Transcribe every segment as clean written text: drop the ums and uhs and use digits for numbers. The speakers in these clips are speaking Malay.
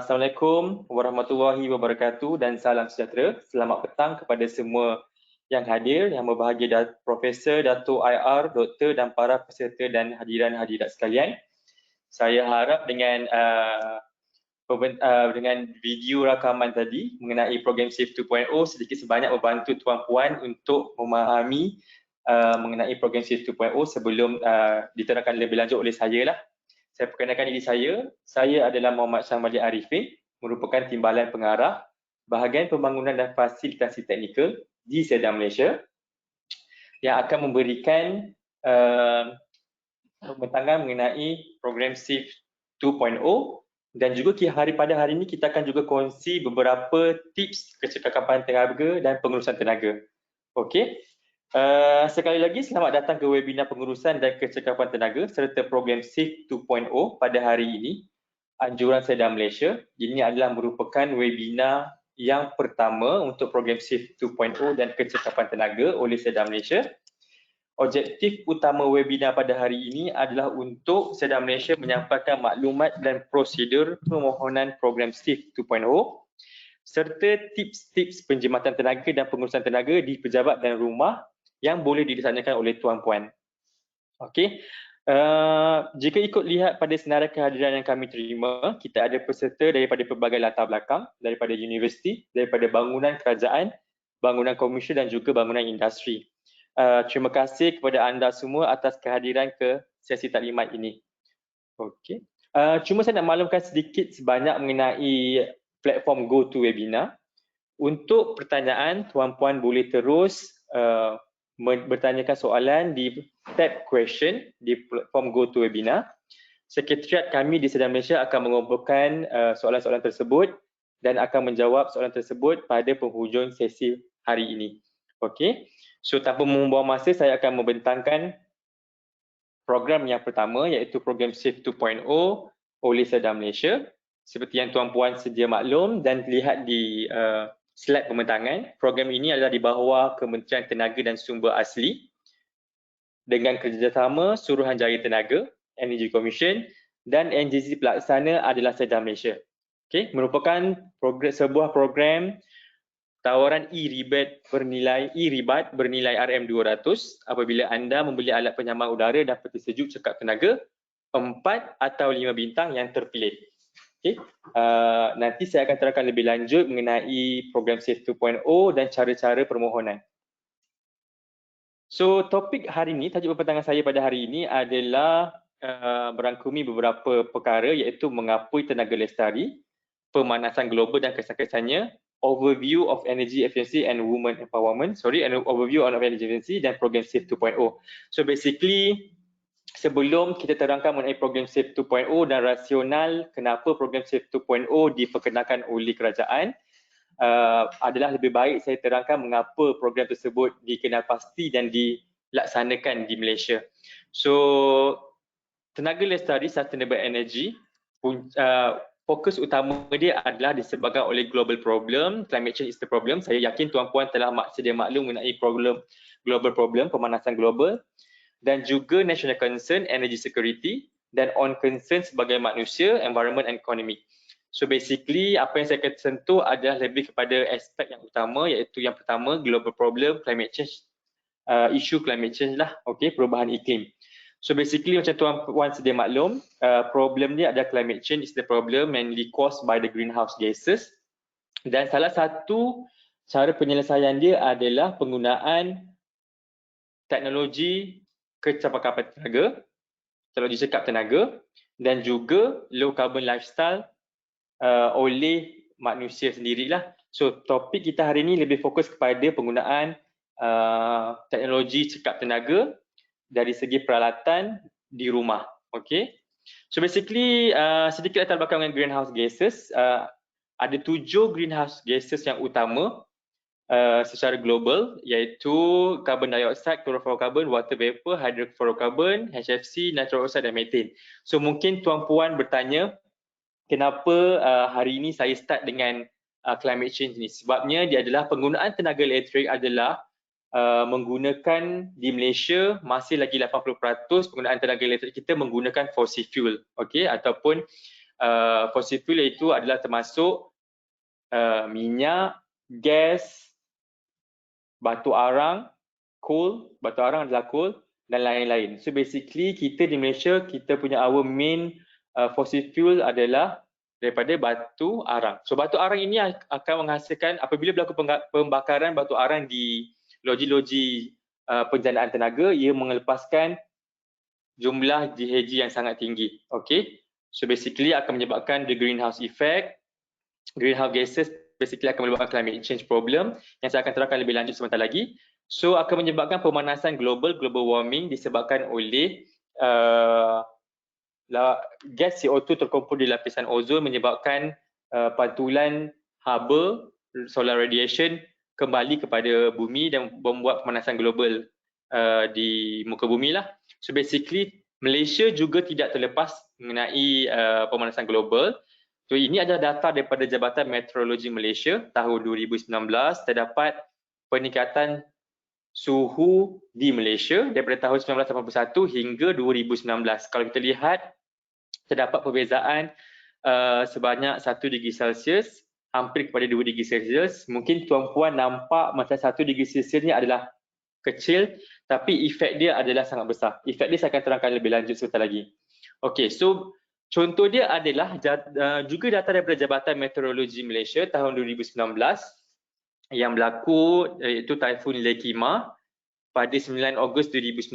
Assalamualaikum warahmatullahi wabarakatuh dan salam sejahtera. Selamat petang kepada semua yang hadir, yang berbahagia, Profesor, Dato' IR, Doktor dan para peserta dan hadiran-hadirat sekalian. Saya harap dengan video rakaman tadi mengenai program SAFE 2.0 sedikit sebanyak membantu tuan-puan untuk memahami mengenai program SAFE 2.0 sebelum diterangkan lebih lanjut oleh saya lah. Saya perkenalkan diri saya adalah Muhammad Syamali Arifin, merupakan Timbalan Pengarah Bahagian Pembangunan dan Fasilitasi Teknikal di Seda Malaysia yang akan memberikan pembentangan mengenai program SAFE 2.0 dan juga pada hari ini kita akan juga kongsi beberapa tips kecekapan tenaga dan pengurusan tenaga. Okey. Sekali lagi selamat datang ke webinar pengurusan dan kecekapan tenaga serta program SAFE 2.0 pada hari ini. Anjuran Seda Malaysia, ini adalah merupakan webinar yang pertama untuk program SAFE 2.0 dan kecekapan tenaga oleh Seda Malaysia. Objektif utama webinar pada hari ini adalah untuk Seda Malaysia menyampaikan maklumat dan prosedur permohonan program SAFE 2.0 serta tips-tips penjimatan tenaga dan pengurusan tenaga di pejabat dan rumah yang boleh dilaksanakan oleh tuan-puan. Okey. Jika ikut lihat pada senarai kehadiran yang kami terima, kita ada peserta daripada pelbagai latar belakang, daripada universiti, daripada bangunan kerajaan, bangunan komersial dan juga bangunan industri. Terima kasih kepada anda semua atas kehadiran ke sesi taklimat ini. Okey. Cuma saya nak maklumkan sedikit sebanyak mengenai platform GoToWebinar. Untuk pertanyaan, tuan-puan boleh terus bertanyakan soalan di tab question di platform GoToWebinar. Sekretariat kami di Seda Malaysia akan mengumpulkan soalan-soalan tersebut dan akan menjawab soalan tersebut pada penghujung sesi hari ini. Okey. So tanpa membuang masa, saya akan membentangkan program yang pertama iaitu program SAFE 2.0 oleh Seda Malaysia. Seperti yang tuan-puan sedia maklum dan lihat di slide pembentangan, program ini adalah di bawah Kementerian Tenaga dan Sumber Asli dengan kerjasama Suruhanjaya Tenaga, Energy Commission dan NGC pelaksana adalah Seda Malaysia. Okay, merupakan sebuah program tawaran e-ribat bernilai RM200 apabila anda membeli alat penyaman udara dan peti sejuk cekap tenaga 4 atau 5 bintang yang terpilih. Okay. Nanti saya akan terangkan lebih lanjut mengenai program SAFE 2.0 dan cara-cara permohonan. So topik hari ini, tajuk pembentangan saya pada hari ini adalah merangkumi beberapa perkara iaitu mengapui tenaga lestari, pemanasan global dan kesan-kesannya, overview of energy efficiency and women empowerment, overview of energy efficiency dan program SAFE 2.0. So basically sebelum kita terangkan mengenai program SAFE 2.0 dan rasional kenapa program SAFE 2.0 diperkenalkan oleh kerajaan, adalah lebih baik saya terangkan mengapa program tersebut dikenal pasti dan dilaksanakan di Malaysia. So, tenaga lestari sustainable energy, fokus utama dia adalah disebabkan oleh global problem, climate change is the problem. Saya yakin tuan-puan telah sedia maklum mengenai global problem, pemanasan global, dan juga national concern, energy security, dan on concern sebagai manusia, environment and economy. So basically apa yang saya akan sentuh adalah lebih kepada aspek yang utama iaitu yang pertama global problem, climate change, isu climate change lah, okay, perubahan iklim. So basically macam tuan-puan sedia maklum, problem ni adalah climate change is the problem mainly caused by the greenhouse gases dan salah satu cara penyelesaian dia adalah penggunaan teknologi kecekapan tenaga, teknologi cekap tenaga dan juga low carbon lifestyle oleh manusia sendirilah. So topik kita hari ini lebih fokus kepada penggunaan teknologi cekap tenaga dari segi peralatan di rumah. Okay. So basically sedikit latar belakang dengan greenhouse gases. Ada 7 greenhouse gases yang utama secara global iaitu carbon dioxide, chlorofluorocarbon, water vapor, hydrofluorocarbon, HFC, nitrous oxide dan methane. So mungkin tuan-puan bertanya kenapa hari ini saya start dengan climate change ni. Sebabnya dia adalah penggunaan tenaga elektrik adalah menggunakan di Malaysia masih lagi 80% penggunaan tenaga elektrik kita menggunakan fossil fuel, okey, ataupun fossil fuel itu adalah termasuk minyak, gas, batu arang, coal, batu arang adalah coal dan lain-lain. So basically kita di Malaysia, kita punya our main fossil fuel adalah daripada batu arang. So batu arang ini akan menghasilkan, apabila berlaku pembakaran batu arang di loji-loji penjanaan tenaga, ia mengelepaskan jumlah GHG yang sangat tinggi. Okay, so basically akan menyebabkan the greenhouse effect. Greenhouse gases basically akan menyebabkan climate change problem yang saya akan terangkan lebih lanjut sebentar lagi. So akan menyebabkan pemanasan global warming disebabkan oleh gas CO2 terkumpul di lapisan ozon, menyebabkan pantulan haba solar radiation kembali kepada bumi dan membuat pemanasan global di muka bumi lah. So basically Malaysia juga tidak terlepas mengenai pemanasan global. So ini adalah data daripada Jabatan Meteorologi Malaysia tahun 2019, terdapat peningkatan suhu di Malaysia daripada tahun 1981 hingga 2019. Kalau kita lihat, terdapat perbezaan sebanyak 1 degree Celsius, hampir kepada 2 degree Celsius. Mungkin tuan-puan nampak macam 1 degree Celsius ni adalah kecil, tapi efek dia adalah sangat besar. Efek dia saya akan terangkan lebih lanjut sebentar lagi. Okey, so contoh dia adalah juga data daripada Jabatan Meteorologi Malaysia tahun 2019 yang berlaku, iaitu Taifun Lekima pada 9 Ogos 2019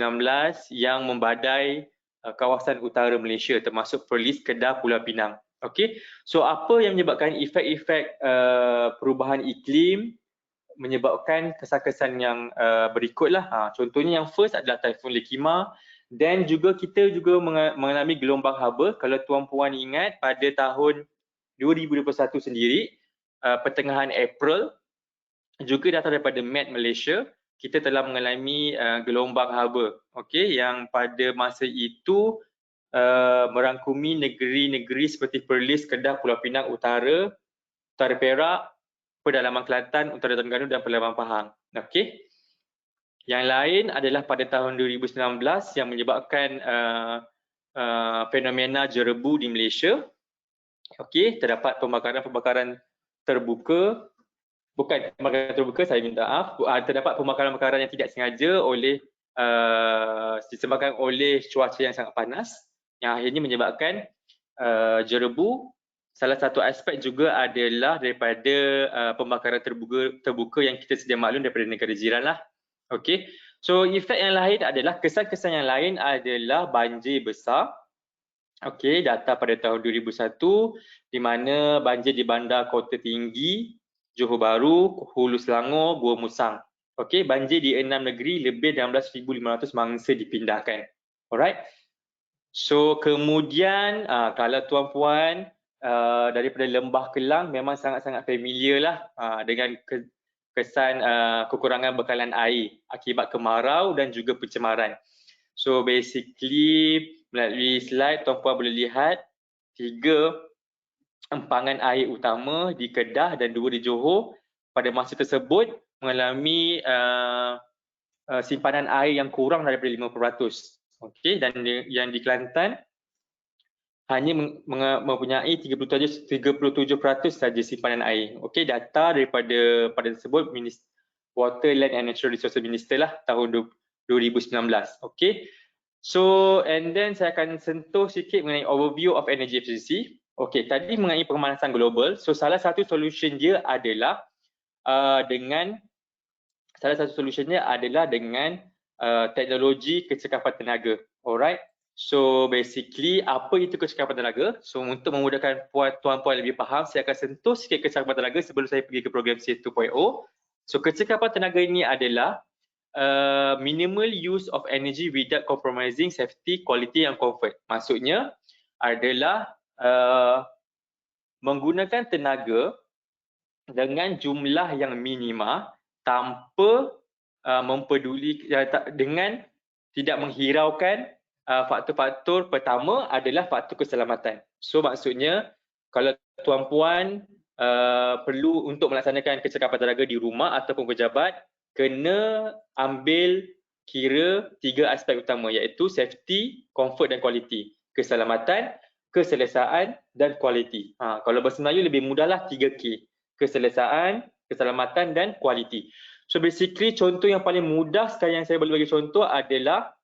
yang membadai kawasan utara Malaysia termasuk Perlis, Kedah, Pulau Pinang. Okey, so apa yang menyebabkan efek-efek perubahan iklim, menyebabkan kesan-kesan yang berikutlah. Contohnya yang first adalah Taifun Lekima, dan juga kita juga mengalami gelombang haba. Kalau tuan-puan ingat, pada tahun 2021 sendiri, pertengahan April, juga data daripada Met Malaysia, kita telah mengalami gelombang haba, okey, yang pada masa itu merangkumi negeri-negeri seperti Perlis, Kedah, Pulau Pinang Utara, Utara Perak, Pedalaman Kelantan, Utara Terengganu dan Pedalaman Pahang. Okey. Yang lain adalah pada tahun 2019 yang menyebabkan fenomena jerebu di Malaysia. Okey, terdapat pembakaran-pembakaran terbuka. Bukan pembakaran terbuka, saya minta maaf. Terdapat pembakaran-pembakaran yang tidak sengaja oleh disebabkan oleh cuaca yang sangat panas, yang akhirnya menyebabkan jerebu. Salah satu aspek juga adalah daripada pembakaran terbuka yang kita sedia maklum daripada negara jiran lah. Okey. So efek yang lain adalah, kesan-kesan yang lain adalah banjir besar. Okey, data pada tahun 2001 di mana banjir di bandar Kota Tinggi, Johor Bahru, Hulu Selangor, Gua Musang. Okey, banjir di 6 negeri, lebih 16,500 mangsa dipindahkan. Alright. So kemudian kalau tuan-puan daripada Lembah Kelang memang sangat-sangat familiar lah dengan kesan kekurangan bekalan air akibat kemarau dan juga pencemaran. So basically melalui slide tuan-puan boleh lihat 3 empangan air utama di Kedah dan 2 di Johor pada masa tersebut mengalami simpanan air yang kurang daripada 50%. Okey, dan yang di Kelantan hanya mempunyai 37% saja simpanan air. Okey, data daripada pada tersebut Water, Land and Natural Resources Minister lah tahun 2019. Okey. So and then saya akan sentuh sikit mengenai overview of energy efficiency. Okey, tadi mengenai pemanasan global. So salah satu solution dia adalah dengan teknologi kecekapan tenaga. Alright. So basically apa itu kecekapan tenaga? So untuk memudahkan tuan-puan lebih faham, saya akan sentuh sikit kecekapan tenaga sebelum saya pergi ke program SAFE 2.0. So kecekapan tenaga ini adalah minimal use of energy without compromising safety, quality and comfort. Maksudnya adalah menggunakan tenaga dengan jumlah yang minima tanpa mempeduli, dengan tidak menghiraukan faktor-faktor. Pertama adalah faktor keselamatan. So maksudnya kalau tuan-puan perlu untuk melaksanakan kecekapan tenaga di rumah ataupun pejabat, kena ambil kira 3 aspek utama, iaitu safety, comfort dan quality. Keselamatan, keselesaan dan kualiti. Kalau bahasa Melayu lebih mudahlah 3K. Keselesaan, keselamatan dan kualiti. So basically contoh yang paling mudah sekali yang saya boleh bagi contoh adalah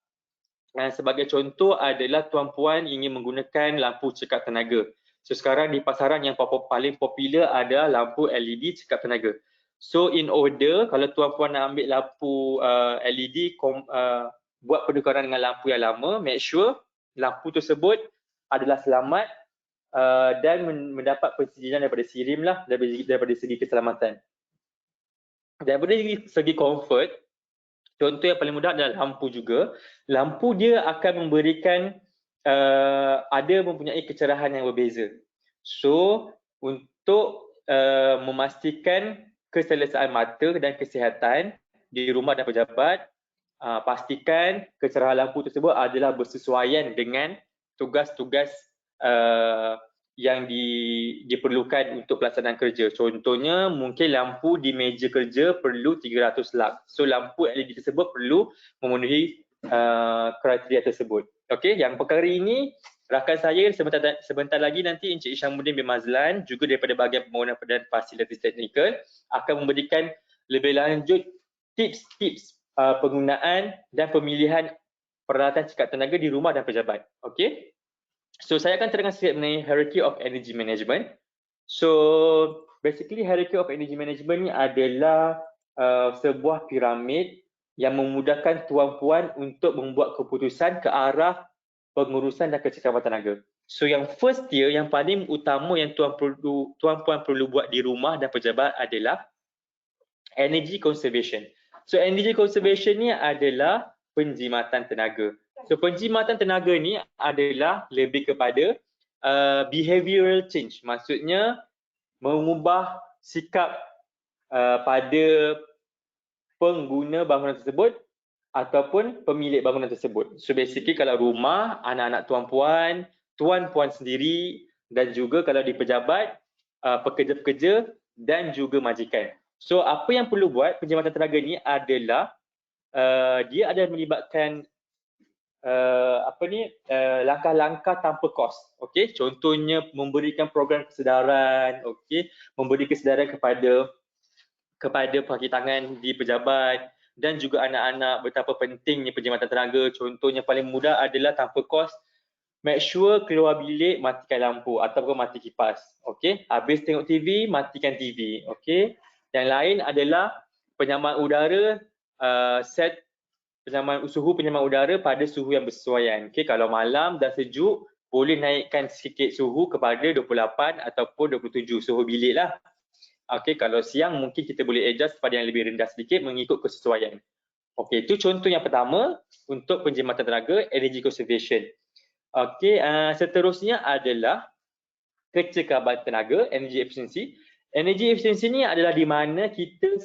sebagai contoh adalah tuan-puan ingin menggunakan lampu cekap tenaga. So sekarang di pasaran yang paling popular ada lampu LED cekap tenaga. So in order kalau tuan-puan nak ambil lampu LED buat pertukaran dengan lampu yang lama, make sure lampu tersebut adalah selamat dan mendapat persetujuan daripada SIRIM lah daripada segi keselamatan. Daripada segi comfort, contoh yang paling mudah adalah lampu juga. Lampu dia akan memberikan mempunyai kecerahan yang berbeza. So untuk memastikan keselesaan mata dan kesihatan di rumah dan pejabat, pastikan kecerahan lampu tersebut adalah bersesuaian dengan tugas-tugas yang diperlukan untuk pelaksanaan kerja. Contohnya mungkin lampu di meja kerja perlu 300 lux. So lampu LED tersebut perlu memenuhi kriteria tersebut. Okey, yang perkara ini rakan saya sebentar lagi nanti Encik Isyamuddin bin Mazlan juga daripada bahagian pembangunan dan fasiliti teknikal akan memberikan lebih lanjut tips-tips penggunaan dan pemilihan peralatan cekap tenaga di rumah dan pejabat. Okey. So saya akan terangkan sikit mengenai hierarchy of energy management. So basically hierarchy of energy management ni adalah sebuah piramid yang memudahkan tuan-puan untuk membuat keputusan ke arah pengurusan dan kecekapan tenaga. So yang first tier yang paling utama yang tuan-puan perlu buat di rumah dan pejabat adalah energy conservation. So energy conservation ni adalah penjimatan tenaga. So penjimatan tenaga ni adalah lebih kepada behavioral change. Maksudnya mengubah sikap pada pengguna bangunan tersebut ataupun pemilik bangunan tersebut. So basically kalau rumah, anak-anak tuan-puan, tuan-puan sendiri dan juga kalau di pejabat, pekerja-pekerja dan juga majikan. So apa yang perlu buat penjimatan tenaga ni adalah dia ada melibatkan langkah-langkah tanpa kos. Okey, contohnya memberikan program kesedaran, okey, memberi kesedaran kepada kaki tangan di pejabat dan juga anak-anak betapa pentingnya penjimatan tenaga. Contohnya paling mudah adalah tanpa kos. Make sure keluar bilik matikan lampu ataupun mati kipas. Okey, habis tengok TV, matikan TV. Okey. Yang lain adalah penyamaan udara, set suhu penyamaan udara pada suhu yang bersesuaian. Okey, kalau malam dah sejuk, boleh naikkan sikit suhu kepada 28 ataupun 27 suhu bilik lah. Okey, kalau siang mungkin kita boleh adjust pada yang lebih rendah sedikit mengikut kesesuaian. Okey, itu contoh yang pertama untuk penjimatan tenaga, energy conservation. Okey, seterusnya adalah kecekapan tenaga, energy efficiency. Energy efficiency ni adalah di mana kita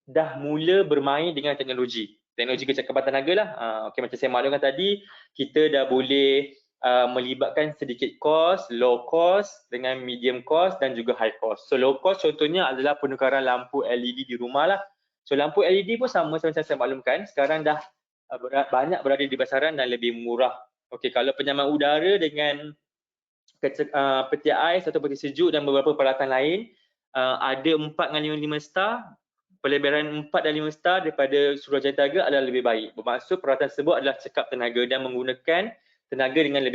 dah mula bermain dengan teknologi kecekapan tenaga lah. Okey, macam saya maklumkan tadi, kita dah boleh melibatkan sedikit cost, low cost dengan medium cost dan juga high cost. So low cost contohnya adalah penukaran lampu LED di rumah lah. So lampu LED pun sama macam saya maklumkan, sekarang dah banyak berada di pasaran dan lebih murah. Okey, kalau penyamaan udara dengan peti ais atau peti sejuk dan beberapa peralatan lain, ada 4 dengan 5 star, pelebaran 4 dan 5 star daripada Suruhanjaya Tenaga adalah lebih baik. Bermaksud peralatan tersebut adalah cekap tenaga dan menggunakan tenaga dengan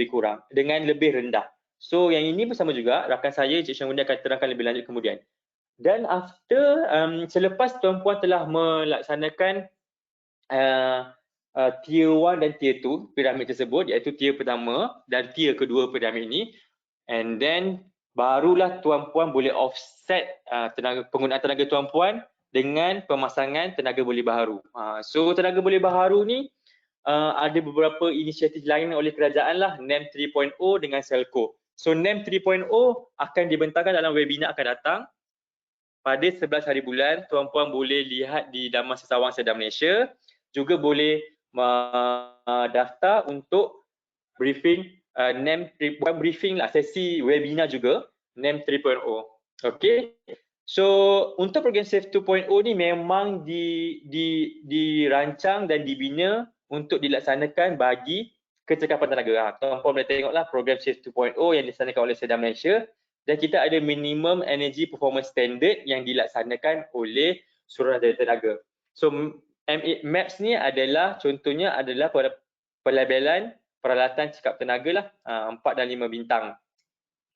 lebih rendah. So yang ini pun sama juga, rakan saya Encik Syamudin akan terangkan lebih lanjut kemudian. Dan after, selepas tuan-puan telah melaksanakan tier 1 dan tier 2 piramid tersebut, iaitu tier pertama dan tier kedua piramid ini, and then barulah tuan-puan boleh offset penggunaan tenaga tuan-puan dengan pemasangan tenaga boleh baharu. So tenaga boleh baharu ni ada beberapa inisiatif lain oleh kerajaan lah, NEM 3.0 dengan Selco. So NEM 3.0 akan dibentangkan dalam webinar akan datang pada 11 hari bulan. Tuan-puan boleh lihat di laman Sesawang Sedar Malaysia, juga boleh daftar untuk briefing NEM 3.0, bukan briefing lah, sesi webinar juga NEM 3.0. Okey. So untuk program SAFE 2.0 ni memang dirancang dan dibina untuk dilaksanakan bagi kecekapan tenaga. Tuan-puan boleh tengoklah program SAFE 2.0 yang dilaksanakan oleh Sedar Malaysia, dan kita ada minimum energy performance standard yang dilaksanakan oleh Suruhanjaya Tenaga. So MAPS ni adalah contohnya adalah pelabelan peralatan cekap tenaga lah, 4 dan 5 bintang.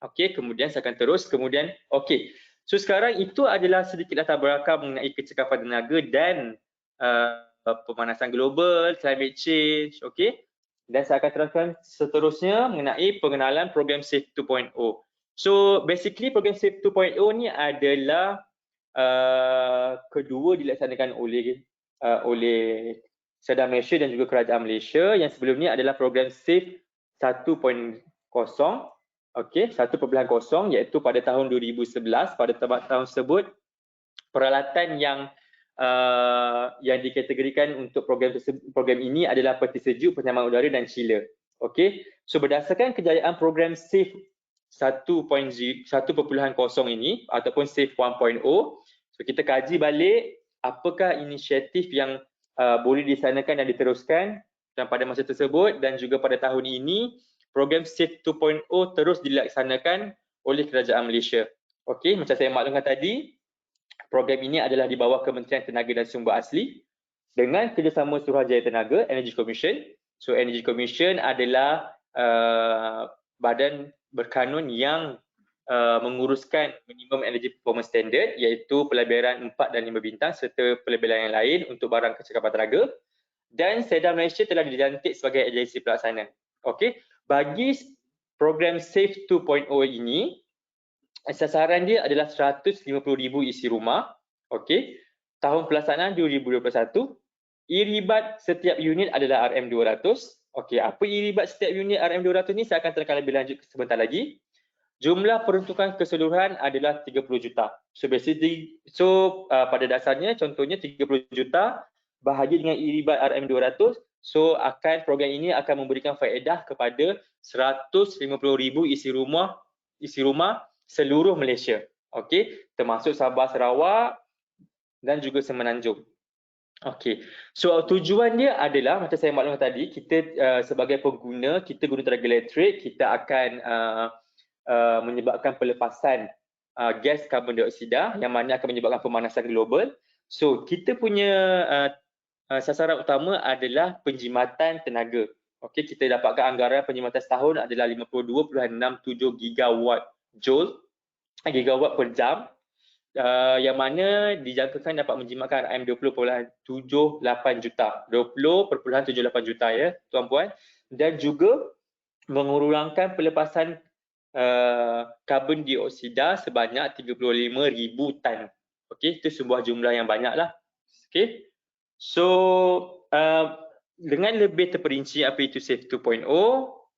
Okey, kemudian saya akan terus, kemudian okey. So sekarang itu adalah sedikit latar belakang mengenai kecekapan tenaga dan pemanasan global, climate change, okey. Dan saya akan terangkan seterusnya mengenai pengenalan program SAFE 2.0. So basically program SAFE 2.0 ni adalah kedua dilaksanakan oleh Sedar Malaysia dan juga Kerajaan Malaysia. Yang sebelum ni adalah program SAFE 1.0. Okey, 1.0 iaitu pada tahun 2011. Pada tahun tersebut peralatan yang dikategorikan untuk program ini adalah peti sejuk, penyamaan udara dan chiller. Okey, so berdasarkan kejayaan program SAFE 1.0 ini ataupun SAFE 1.0, so kita kaji balik apakah inisiatif yang boleh dilaksanakan dan diteruskan dan pada masa tersebut, dan juga pada tahun ini program SAFE 2.0 terus dilaksanakan oleh Kerajaan Malaysia. Okey, macam saya maklumkan tadi, program ini adalah di bawah Kementerian Tenaga dan Sumber Asli dengan kerjasama Suruhanjaya Tenaga, Energy Commission. So Energy Commission adalah badan berkanun yang menguruskan minimum energy performance standard, iaitu pelabelan 4 dan 5 bintang serta pelabelan yang lain untuk barang kecekapan tenaga. Dan Sedar Malaysia telah dilantik sebagai agensi pelaksana. Okey, bagi program SAFE 2.0 ini, sasaran dia adalah 150,000 isi rumah. Okey, tahun pelaksanaan 2021. Iribat setiap unit adalah RM200. Okey, apa iribat setiap unit RM200 ni saya akan terangkan lebih lanjut sebentar lagi. Jumlah peruntukan keseluruhan adalah 30 juta. So basically, pada dasarnya contohnya 30 juta bahagi dengan iribat RM200, so program ini akan memberikan faedah kepada 150,000 isi rumah seluruh Malaysia. Okey, termasuk Sabah, Sarawak dan juga Semenanjung. Okey, so tujuan dia adalah macam saya maklumkan tadi, kita sebagai pengguna, kita guna tenaga elektrik, kita akan menyebabkan pelepasan gas karbon dioksida yang mana akan menyebabkan pemanasan global. So kita punya sasaran utama adalah penjimatan tenaga. Okey, kita dapatkan anggaran penjimatan setahun adalah 52.67 gigawatt per jam, yang mana dijangkakan dapat menjimatkan RM20.78 juta. 20.78 juta ya, tuan-puan, dan juga mengurangkan pelepasan karbon dioksida sebanyak 35,000 tan. Okey, itu sebuah jumlah yang banyaklah. Okey. So dengan lebih terperinci apa itu SAFE 2.0,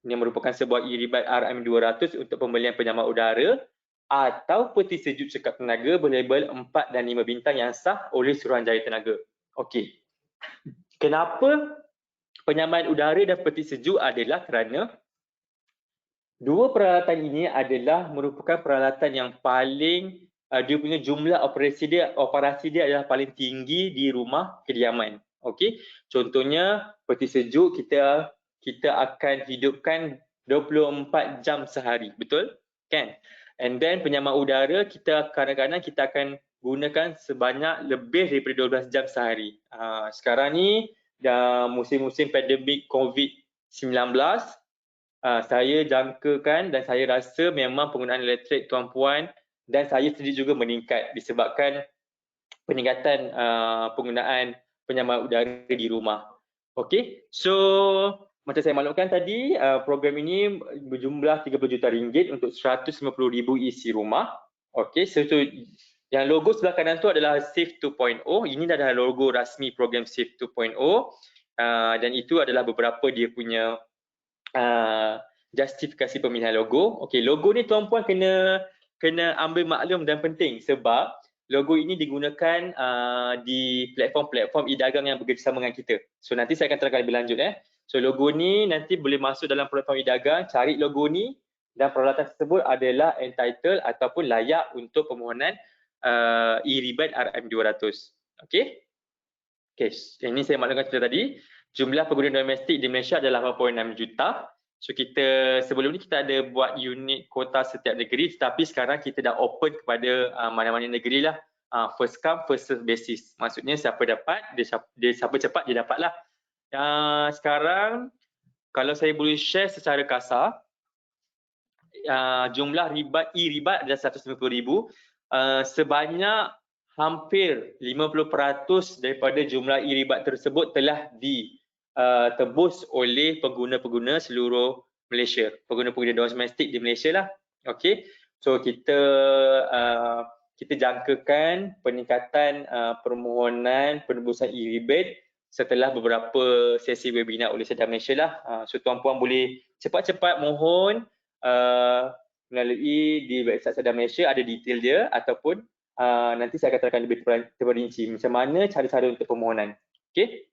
ini merupakan sebuah iribat RM200 untuk pembelian penyamaan udara atau peti sejuk cekap tenaga berlabel 4 dan 5 bintang yang sah oleh Suruhanjaya Tenaga. Okey. Kenapa penyamaan udara dan peti sejuk adalah kerana dua peralatan ini adalah merupakan peralatan yang paling dia punya jumlah operasi dia adalah paling tinggi di rumah kediaman. Okey, contohnya peti sejuk kita akan hidupkan 24 jam sehari, betul? Kan? And then penyamaan udara kita kadang-kadang kita akan gunakan sebanyak lebih daripada 12 jam sehari. Sekarang ni dah musim-musim pandemik COVID-19, saya jangkakan dan saya rasa memang penggunaan elektrik tuan-puan dan saya sendiri juga meningkat disebabkan peningkatan penggunaan penyamaan udara di rumah. Okey, so macam saya maklumkan tadi, program ini berjumlah 30 juta ringgit untuk 150,000 isi rumah. Okey, so yang logo sebelah kanan tu adalah SAFE 2.0. Ini adalah logo rasmi program SAFE 2.0 dan itu adalah beberapa dia punya justifikasi pemilihan logo. Okey, logo ni tuan-puan kena ambil maklum dan penting sebab logo ini digunakan di platform-platform e-dagang yang bekerjasama dengan kita. So nanti saya akan terangkan lebih lanjut. So logo ni nanti boleh masuk dalam platform e-dagang, cari logo ni dan peralatan tersebut adalah entitled ataupun layak untuk permohonan e-rebate RM200. Okey. Okey, ini saya maklumkan cerita tadi. Jumlah pengguna domestik di Malaysia adalah 8.6 juta. So kita sebelum ni kita ada buat unit kuota setiap negeri, tetapi sekarang kita dah open kepada mana-mana negeri lah. First come first serve basis. Maksudnya siapa dapat, siapa cepat dia dapat lah. Sekarang kalau saya boleh share secara kasar, jumlah e-ribat adalah 150,000. Sebanyak hampir 50% daripada jumlah e-ribat tersebut telah ditebus oleh pengguna-pengguna seluruh Malaysia, pengguna-pengguna domestik di Malaysia lah. Okey, so kita jangkakan peningkatan permohonan penebusan e-rebate setelah beberapa sesi webinar oleh Sedar Malaysia lah. So tuan-puan boleh cepat-cepat mohon melalui di website Sedar Malaysia, ada detail dia, ataupun nanti saya akan terangkan lebih terperinci macam mana cara-cara untuk permohonan. Okey.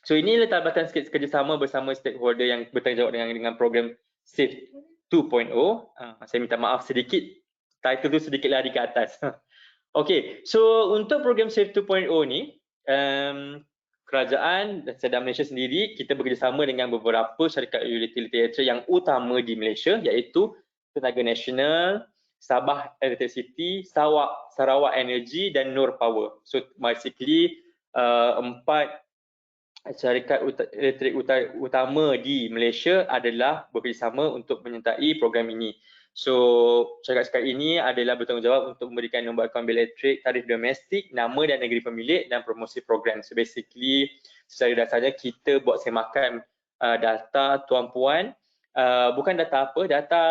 So ini latar belakang sikit kerjasama bersama stakeholder yang bertanggungjawab dengan program SAFE 2.0. Saya minta maaf sedikit, title tu sedikit lari ke atas. Okey, so untuk program SAFE 2.0 ni, kerajaan dan Sedar Malaysia sendiri, kita bekerjasama dengan beberapa syarikat utility elektrik yang utama di Malaysia, iaitu Tenaga Nasional, Sabah Electricity, Sarawak Energy dan Nur Power. So basically 4 syarikat elektrik utama di Malaysia adalah bekerjasama untuk menyertai program ini. So syarikat-syarikat ini adalah bertanggungjawab untuk memberikan nombor akaun bil elektrik, tarikh domestik, nama dan negeri pemilik dan promosi program. So basically secara dasarnya kita buat semakan data tuan-puan, bukan data apa, data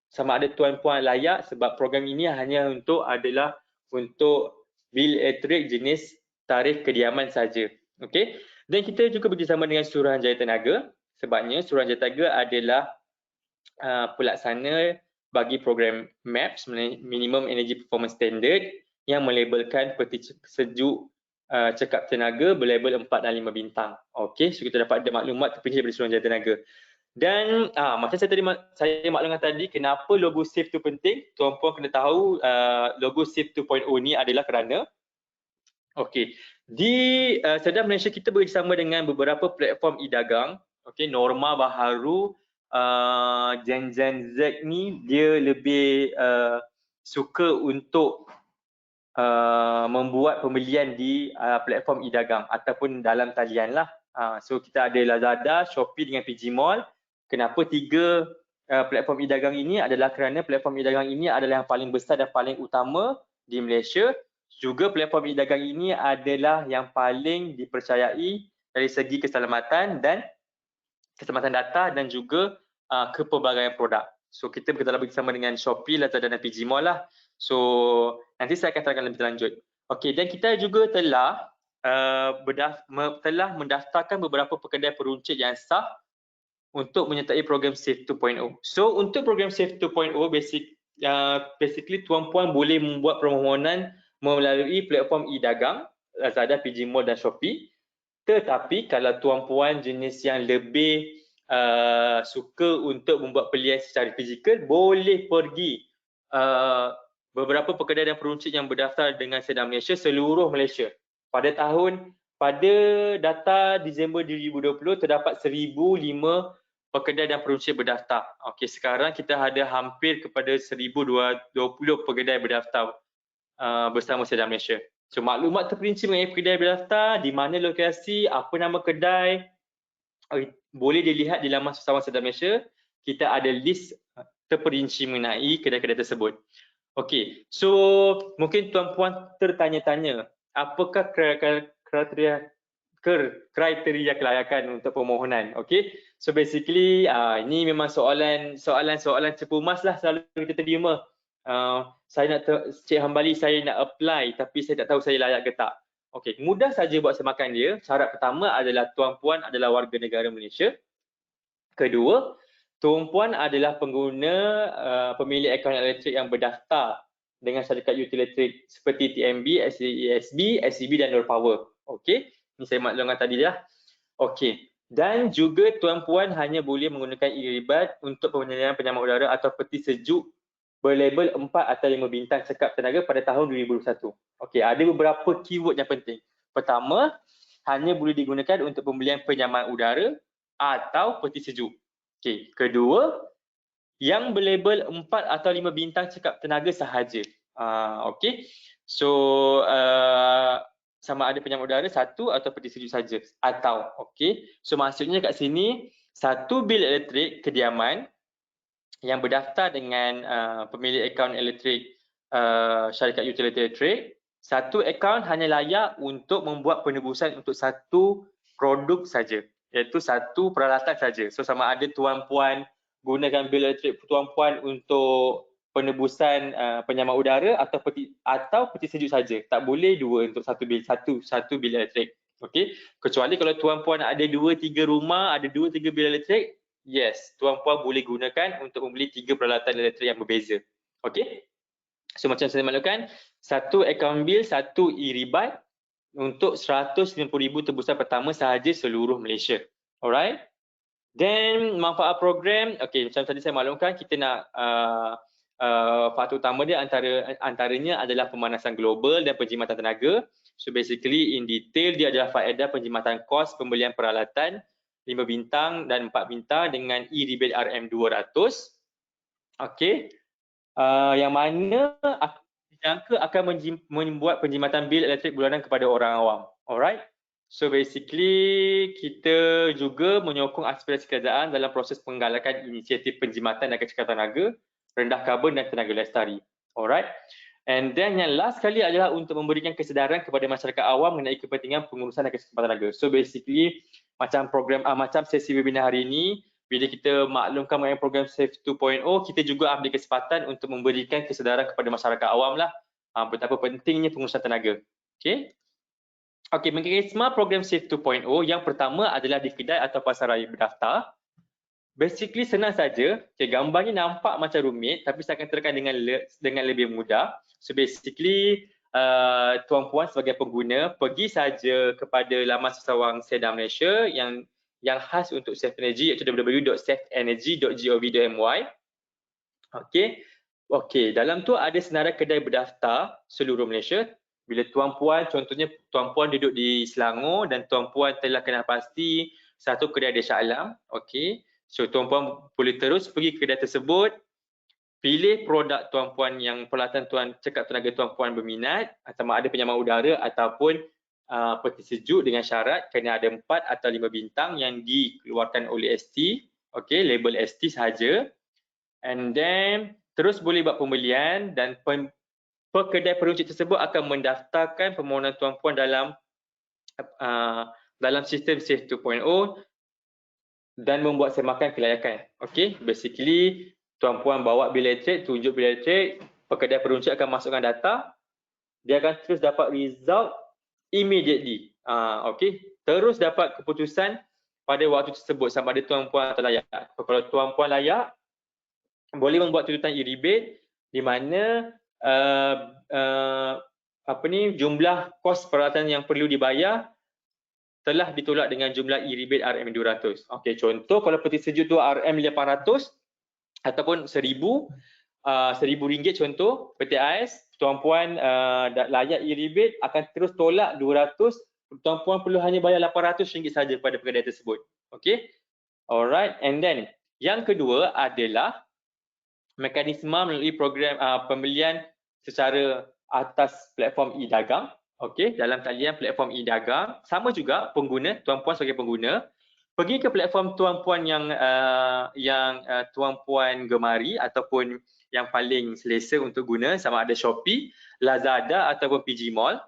sama ada tuan-puan layak, sebab program ini hanya adalah untuk bil elektrik jenis tarikh kediaman saja. Okey. Dan kita juga bekerjasama dengan Suruhanjaya Tenaga, sebabnya Suruhanjaya Tenaga adalah pelaksana bagi program MAPS, Minimum Energy Performance Standard, yang melabelkan peti sejuk cekap tenaga berlabel 4 dan 5 bintang. Okey, so kita dapat maklumat terperinci daripada Suruhanjaya Tenaga. Dan macam saya maklumkan tadi, kenapa logo SAFE tu penting? Tuan-puan kena tahu logo SAFE 2.0 ni adalah kerana okey, di Sedar Malaysia kita bekerjasama dengan beberapa platform e-dagang. Okey, norma baharu Gen Z ni dia lebih suka untuk membuat pembelian di platform e-dagang ataupun dalam talian lah. So kita ada Lazada, Shopee dengan PG Mall. Kenapa 3 platform e-dagang ini? Adalah kerana platform e-dagang ini adalah yang paling besar dan paling utama di Malaysia. Juga platform e-dagang ini adalah yang paling dipercayai dari segi keselamatan data dan juga kepelbagaian produk. So kita bekerjasama dengan Shopee, Lazada dan PG Mall lah. So nanti saya akan terangkan lebih lanjut. Okey, dan kita juga telah mendaftarkan beberapa pekedai peruncit yang sah untuk menyertai program SAFE 2.0. So untuk program SAFE 2.0 basically tuan-puan boleh membuat permohonan melalui platform e-dagang Lazada, PG Mall dan Shopee. Tetapi kalau tuan-puan jenis yang lebih suka untuk membuat pilihan secara fizikal, boleh pergi beberapa pekedai dan peruncit yang berdaftar dengan Sedar Malaysia seluruh Malaysia. Pada data Disember 2020 terdapat 1,005 pekedai dan peruncit berdaftar. Okey, sekarang kita ada hampir kepada 1,220 pekedai berdaftar bersama Sedar Malaysia. So maklumat terperinci mengenai pekedai berdaftar, di mana lokasi, apa nama kedai, boleh dilihat di laman Sesama Sedar Malaysia. Kita ada list terperinci mengenai kedai-kedai tersebut. Okey, so mungkin tuan-puan tertanya-tanya, apakah kriteria kelayakan untuk permohonan? Okey, so basically ini memang soalan cepu emas lah selalu kita terima. Saya Cik Hambali, saya nak apply tapi saya tak tahu saya layak ke tak. Okey, mudah saja buat semakan dia. Syarat pertama adalah tuan-puan adalah warga negara Malaysia. Kedua, tuan-puan adalah pengguna pemilik akaun elektrik yang berdaftar dengan syarikat utility seperti TMB, SESB, SEB dan Nur Power. Okey, ini saya maklumkan tadi dah. Okey, dan juga tuan-puan hanya boleh menggunakan e-ribat untuk penyediaan penyamak udara atau peti sejuk berlabel 4 atau 5 bintang cekap tenaga pada tahun 2021. Okey, ada beberapa keyword yang penting. Pertama, hanya boleh digunakan untuk pembelian penyaman udara atau peti sejuk. Okey, kedua, yang berlabel 4 atau 5 bintang cekap tenaga sahaja. Okey. So sama ada penyaman udara satu atau peti sejuk saja atau okey. So maksudnya kat sini satu bil elektrik kediaman yang berdaftar dengan pemilik akaun elektrik syarikat utility elektrik, satu akaun hanya layak untuk membuat penebusan untuk satu produk saja, iaitu satu peralatan saja. So sama ada tuan-puan gunakan bil elektrik tuan-puan untuk penebusan penyaman udara atau peti sejuk saja. Tak boleh dua untuk satu bil elektrik. Okey, kecuali kalau tuan-puan ada 2-3 rumah, ada 2-3 bil elektrik, yes, tuan-puan boleh gunakan untuk membeli 3 peralatan elektrik yang berbeza. Okey. So macam saya maklumkan, satu akaun bil, satu e-ribat untuk 150,000 tebusan pertama sahaja seluruh Malaysia. Alright. Then manfaat program, okey, macam tadi saya maklumkan, kita nak faktor utama dia antaranya adalah pemanasan global dan penjimatan tenaga. So basically in detail dia adalah faedah penjimatan kos pembelian peralatan 5 bintang dan 4 bintang dengan e-rebate RM200. Okey. Yang mana dijangka akan membuat penjimatan bil elektrik bulanan kepada orang awam. Alright. So basically kita juga menyokong aspirasi kerajaan dalam proses penggalakan inisiatif penjimatan dan kecekapan tenaga, rendah karbon dan tenaga lestari. Alright. And then yang last sekali adalah untuk memberikan kesedaran kepada masyarakat awam mengenai kepentingan pengurusan dan kecekapan tenaga. So basically macam program macam sesi webinar hari ini, bila kita maklumkan mengenai program SAFE 2.0, kita juga ambil kesempatan untuk memberikan kesedaran kepada masyarakat awam lah betapa pentingnya pengurusan tenaga. Okey. Okey, mekanisme program SAFE 2.0 yang pertama adalah di kedai atau pasar raya berdaftar. Basically senang saja. Okay, gambar ni nampak macam rumit tapi saya akan terangkan dengan lebih mudah. So basically tuan-puan sebagai pengguna pergi saja kepada laman sesawang Seda Malaysia yang khas untuk Safe Energy, iaitu www.safeenergy.gov.my. Okey, dalam tu ada senarai kedai berdaftar seluruh Malaysia. Bila tuan-puan, contohnya tuan-puan duduk di Selangor dan tuan-puan telah kenal pasti satu kedai di Shah Alam. Okey, so tuan-puan boleh terus pergi ke kedai tersebut, pilih produk tuan-puan yang peralatan cekap tenaga tuan-puan berminat, sama ada penyaman udara ataupun peti sejuk dengan syarat kena ada 4 atau 5 bintang yang dikeluarkan oleh ST. Okey, label ST sahaja. And then terus boleh buat pembelian dan kedai peruncit tersebut akan mendaftarkan permohonan tuan-puan dalam sistem SAFE 2.0 dan membuat semakan kelayakan. Okey, basically tuan-puan bawa bil elektrik, tunjuk bil elektrik, kedai peruncit akan masukkan data, dia akan terus dapat result immediately. Okey, terus dapat keputusan pada waktu tersebut sama ada tuan-puan atau layak. Kalau tuan-puan layak, boleh membuat tuntutan e-rebate di mana jumlah kos peralatan yang perlu dibayar telah ditolak dengan jumlah e-rebate RM200. Okey, contoh kalau peti sejuk tu RM800 ataupun RM1,000 contoh, peti ais, tuan-puan layak e-rebate akan terus tolak 200, tuan-puan perlu hanya bayar RM800 saja pada kedai tersebut. Okey. Alright, and then yang kedua adalah mekanisme melalui program pembelian secara atas platform e-dagang. Okey, dalam talian platform e-dagang, sama juga pengguna, tuan-puan sebagai pengguna, pergi ke platform tuan-puan yang tuan-puan gemari ataupun yang paling selesa untuk guna, sama ada Shopee, Lazada ataupun PG Mall.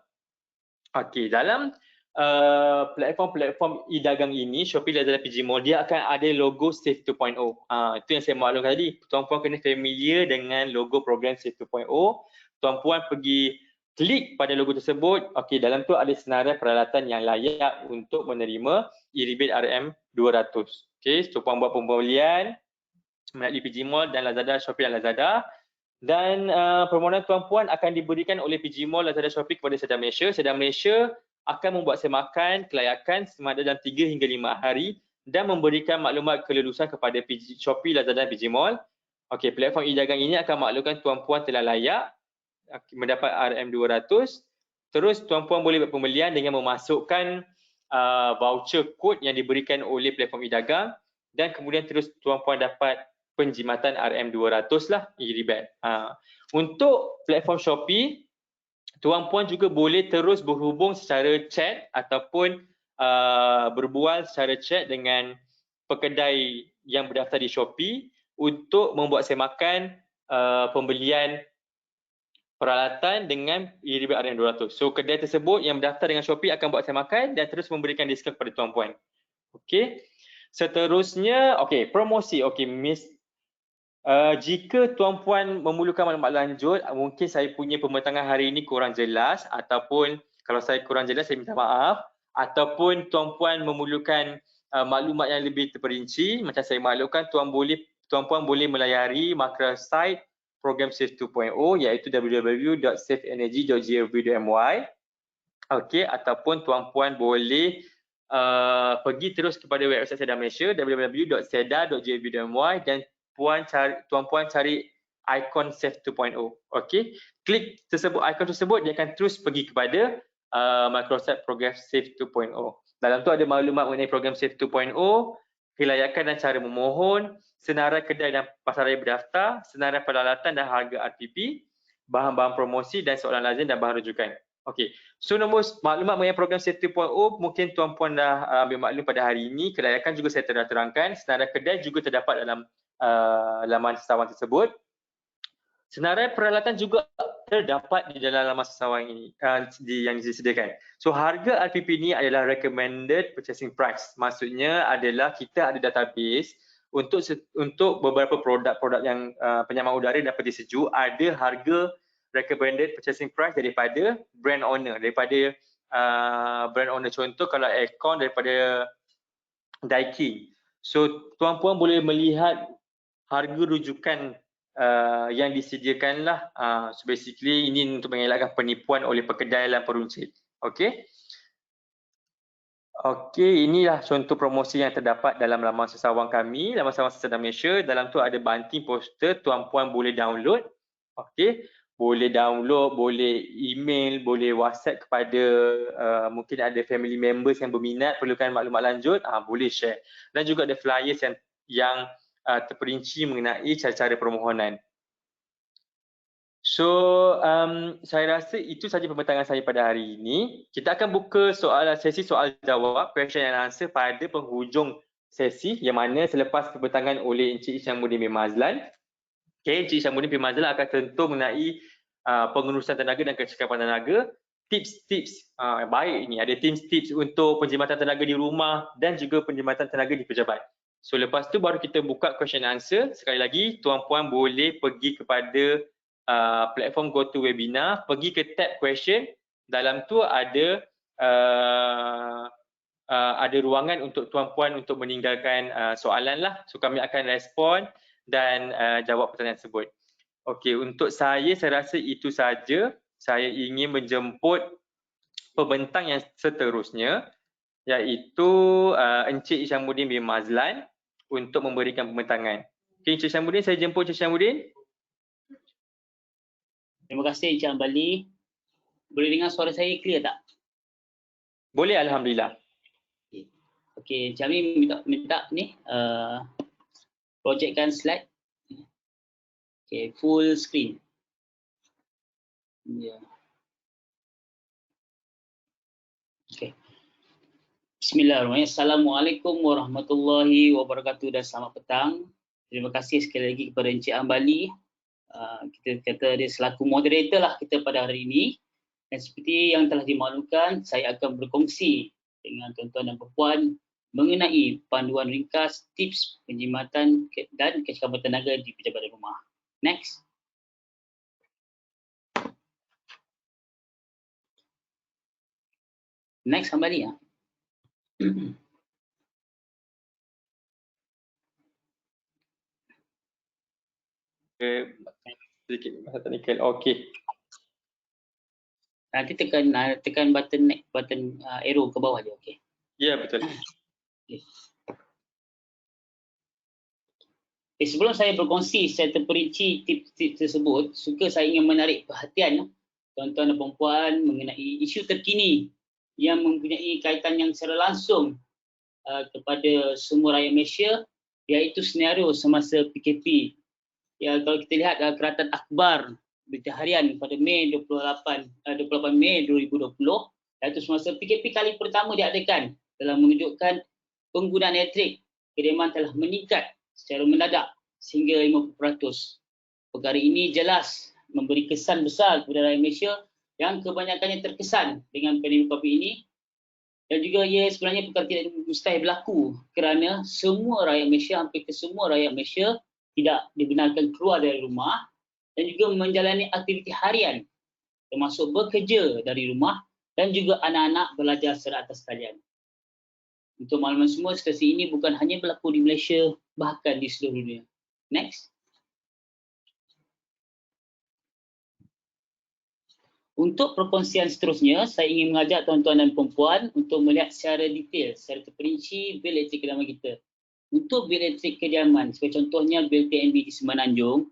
Okey, dalam platform e-dagang ini, Shopee, Lazada, PG Mall, dia akan ada logo SAFE 2.0. Itu yang saya maklumkan tadi. Tuan-puan kena familiar dengan logo program SAFE 2.0. Tuan-puan pergi klik pada logo tersebut. Okey, dalam tu ada senarai peralatan yang layak untuk menerima e-rebate RM200. Okey, tuan-puan buat pembelian melalui PG Mall dan Lazada, Shopee dan Lazada. Dan permohonan tuan-puan akan diberikan oleh PG Mall, Lazada, Shopee kepada Seda Malaysia. Seda Malaysia akan membuat semakan kelayakan semasa dalam 3 hingga 5 hari dan memberikan maklumat kelulusan kepada Shopee, Lazada dan PG Mall. Okey, platform e-dagang ini akan maklumkan tuan-puan telah layak mendapat RM200. Terus tuan-puan boleh buat pembelian dengan memasukkan voucher kod yang diberikan oleh platform e-dagang, dan kemudian terus tuan-puan dapat penjimatan RM200 lah e-rebate. Untuk platform Shopee, tuan-puan juga boleh terus berhubung secara chat ataupun berbual secara chat dengan pekedai yang berdaftar di Shopee untuk membuat semakan pembelian peralatan dengan e-rebate RM200. So kedai tersebut yang berdaftar dengan Shopee akan buat semakan dan terus memberikan diskaun kepada tuan-puan. Okey. Seterusnya, okey, promosi. Okey, jika tuan-puan memerlukan maklumat lanjut, mungkin saya punya pembentangan hari ini kurang jelas, ataupun kalau saya kurang jelas saya minta maaf, ataupun tuan-puan memerlukan maklumat yang lebih terperinci, macam saya maklumkan, tuan-puan boleh melayari microsite program SAFE 2.0 iaitu www.safeenergy.gov.my. Okey, ataupun tuan-puan boleh pergi terus kepada website Seda Malaysia www.seda.gov.my dan tuan-puan cari ikon SAFE 2.0. Okey, klik ikon tersebut, dia akan terus pergi kepada Microsoft program SAFE 2.0. Dalam tu ada maklumat mengenai program SAFE 2.0, kelayakan dan cara memohon, senarai kedai dan pasaraya berdaftar, senarai peralatan dan harga RPP, bahan-bahan promosi dan soalan lazim dan bahan rujukan. Okey, so maklumat mengenai program SAFE 2.0 mungkin tuan-puan dah ambil maklum pada hari ini. Kelayakan juga saya telah terangkan, senarai kedai juga terdapat dalam laman sesawan tersebut. Senarai peralatan juga terdapat di dalam laman sesawan ini yang disediakan. So harga RPP ini adalah recommended purchasing price. Maksudnya adalah kita ada database untuk beberapa produk-produk yang penyaman udara dan peti sejuk, ada harga recommended purchasing price daripada brand owner, brand owner. Contoh kalau aircon daripada Daikin. So tuan-puan boleh melihat harga rujukan yang disediakanlah. So basically ini untuk mengelakkan penipuan oleh pekedai dan peruncit. Okey. Okey, inilah contoh promosi yang terdapat dalam laman sesawang kami, laman sesawang Seda Malaysia. Dalam tu ada banting poster, tuan-puan boleh download. Okey, boleh download, boleh email, boleh WhatsApp kepada mungkin ada family members yang berminat perlukan maklumat lanjut, boleh share. Dan juga ada flyers yang terperinci mengenai cara-cara permohonan. So, saya rasa itu sahaja pembentangan saya pada hari ini. Kita akan buka sesi soal jawab, question and answer pada penghujung sesi yang mana selepas pembentangan oleh Encik Isyamuddin bin Mazlan. Okay, Encik Isyamuddin bin Mazlan akan tentu mengenai pengurusan tenaga dan kecekapan tenaga, tips-tips baik ini, ada tips-tips untuk penjimatan tenaga di rumah dan juga penjimatan tenaga di pejabat. So lepas tu baru kita buka question and answer. Sekali lagi tuan-puan boleh pergi kepada platform GoToWebinar, pergi ke tab question, dalam tu ada ruangan untuk tuan-puan untuk meninggalkan soalan lah. So kami akan respon dan jawab pertanyaan tersebut. Okey, untuk saya rasa itu saja. Saya ingin menjemput pembentang yang seterusnya, iaitu Encik Isyamuddin bin Mazlan untuk memberikan pembentangan. Okey, Encik Isyamuddin, saya jemput Encik Isyamuddin. Terima kasih Encik Ambali. Boleh dengar suara saya clear tak? Boleh, alhamdulillah. Okey, Encik Ambali minta ni projectkan slide. Okey, full screen. Ya. Okey. Bismillahirrahmanirrahim. Assalamualaikum warahmatullahi wabarakatuh dan selamat petang. Terima kasih sekali lagi kepada Encik Ambali. Kita kata dia selaku moderator lah kita pada hari ini. Dan seperti yang telah dimaklumkan, saya akan berkongsi dengan tuan-tuan dan puan mengenai panduan ringkas tips penjimatan dan kecekapan tenaga di pejabat rumah. Next. Next Ambali ya. Sedikit masa teknikal. Okey. Nanti tekan button arrow ke bawah je, okey. Ya, betul. Okay. Sebelum saya berkongsi secara terperinci tips-tips tersebut, suka saya ingin menarik perhatian tuan-tuan dan puan-puan mengenai isu terkini yang mempunyai kaitan yang secara langsung kepada semua rakyat Malaysia, iaitu senario semasa PKP. Ya, kalau kita lihat Keratan Akhbar Berita Harian pada Mei 28 Mei 2020, iaitu semasa PKP kali pertama diadakan, telah menunjukkan penggunaan elektrik kediaman telah meningkat secara mendadak sehingga 50%. Perkara ini jelas memberi kesan besar kepada rakyat Malaysia yang kebanyakannya terkesan dengan pandemik COVID ini, dan juga ia sebenarnya perkara tidak mustahil berlaku kerana semua rakyat Malaysia, hampir kesemua rakyat Malaysia tidak dibenarkan keluar dari rumah dan juga menjalani aktiviti harian termasuk bekerja dari rumah dan juga anak-anak belajar secara atas talian. Untuk makluman semua, situasi ini bukan hanya berlaku di Malaysia, bahkan di seluruh dunia. Next. Untuk perkongsian seterusnya, saya ingin mengajak tuan-tuan dan puan-puan untuk melihat secara detail, secara terperinci bil elektrik kediaman kita. Untuk bil elektrik kediaman, sebagai contohnya bil TNB di Semenanjung,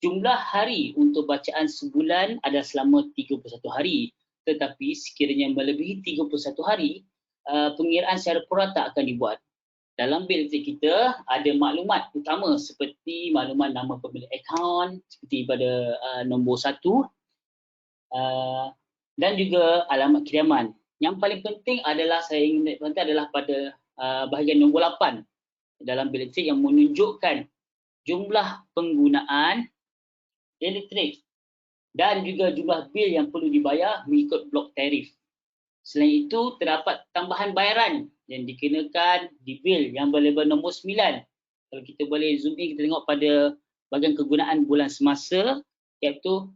jumlah hari untuk bacaan sebulan adalah selama 31 hari. Tetapi sekiranya melebihi 31 hari, pengiraan secara purata akan dibuat. Dalam bil elektrik kita ada maklumat utama seperti maklumat nama pemilik akaun, seperti pada nombor 1, dan juga alamat kediaman. Yang paling penting adalah saya ingin tekankan adalah pada bahagian nombor 8 dalam bil elektrik yang menunjukkan jumlah penggunaan elektrik dan juga jumlah bil yang perlu dibayar mengikut blok tarif. Selain itu, terdapat tambahan bayaran yang dikenakan di bil yang berlabel nombor 9. Kalau kita boleh zoom in, kita tengok pada bahagian kegunaan bulan semasa, iaitu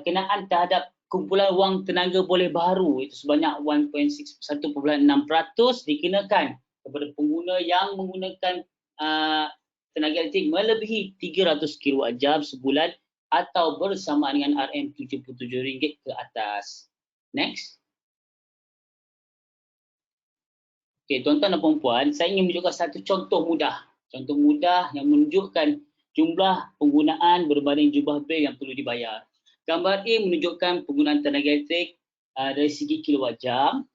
kenaan terhadap kumpulan wang tenaga boleh baru itu sebanyak 1.6% dikenakan kepada pengguna yang menggunakan tenaga elektrik melebihi 300 kWh sebulan atau bersama dengan RM77 ke atas. Next. Okey, tuan-tuan dan puan-puan, saya ingin menunjukkan satu contoh mudah. Contoh mudah yang menunjukkan jumlah penggunaan berbanding jumlah bil yang perlu dibayar. Gambar A menunjukkan penggunaan tenaga elektrik dari segi kilowatt-jam,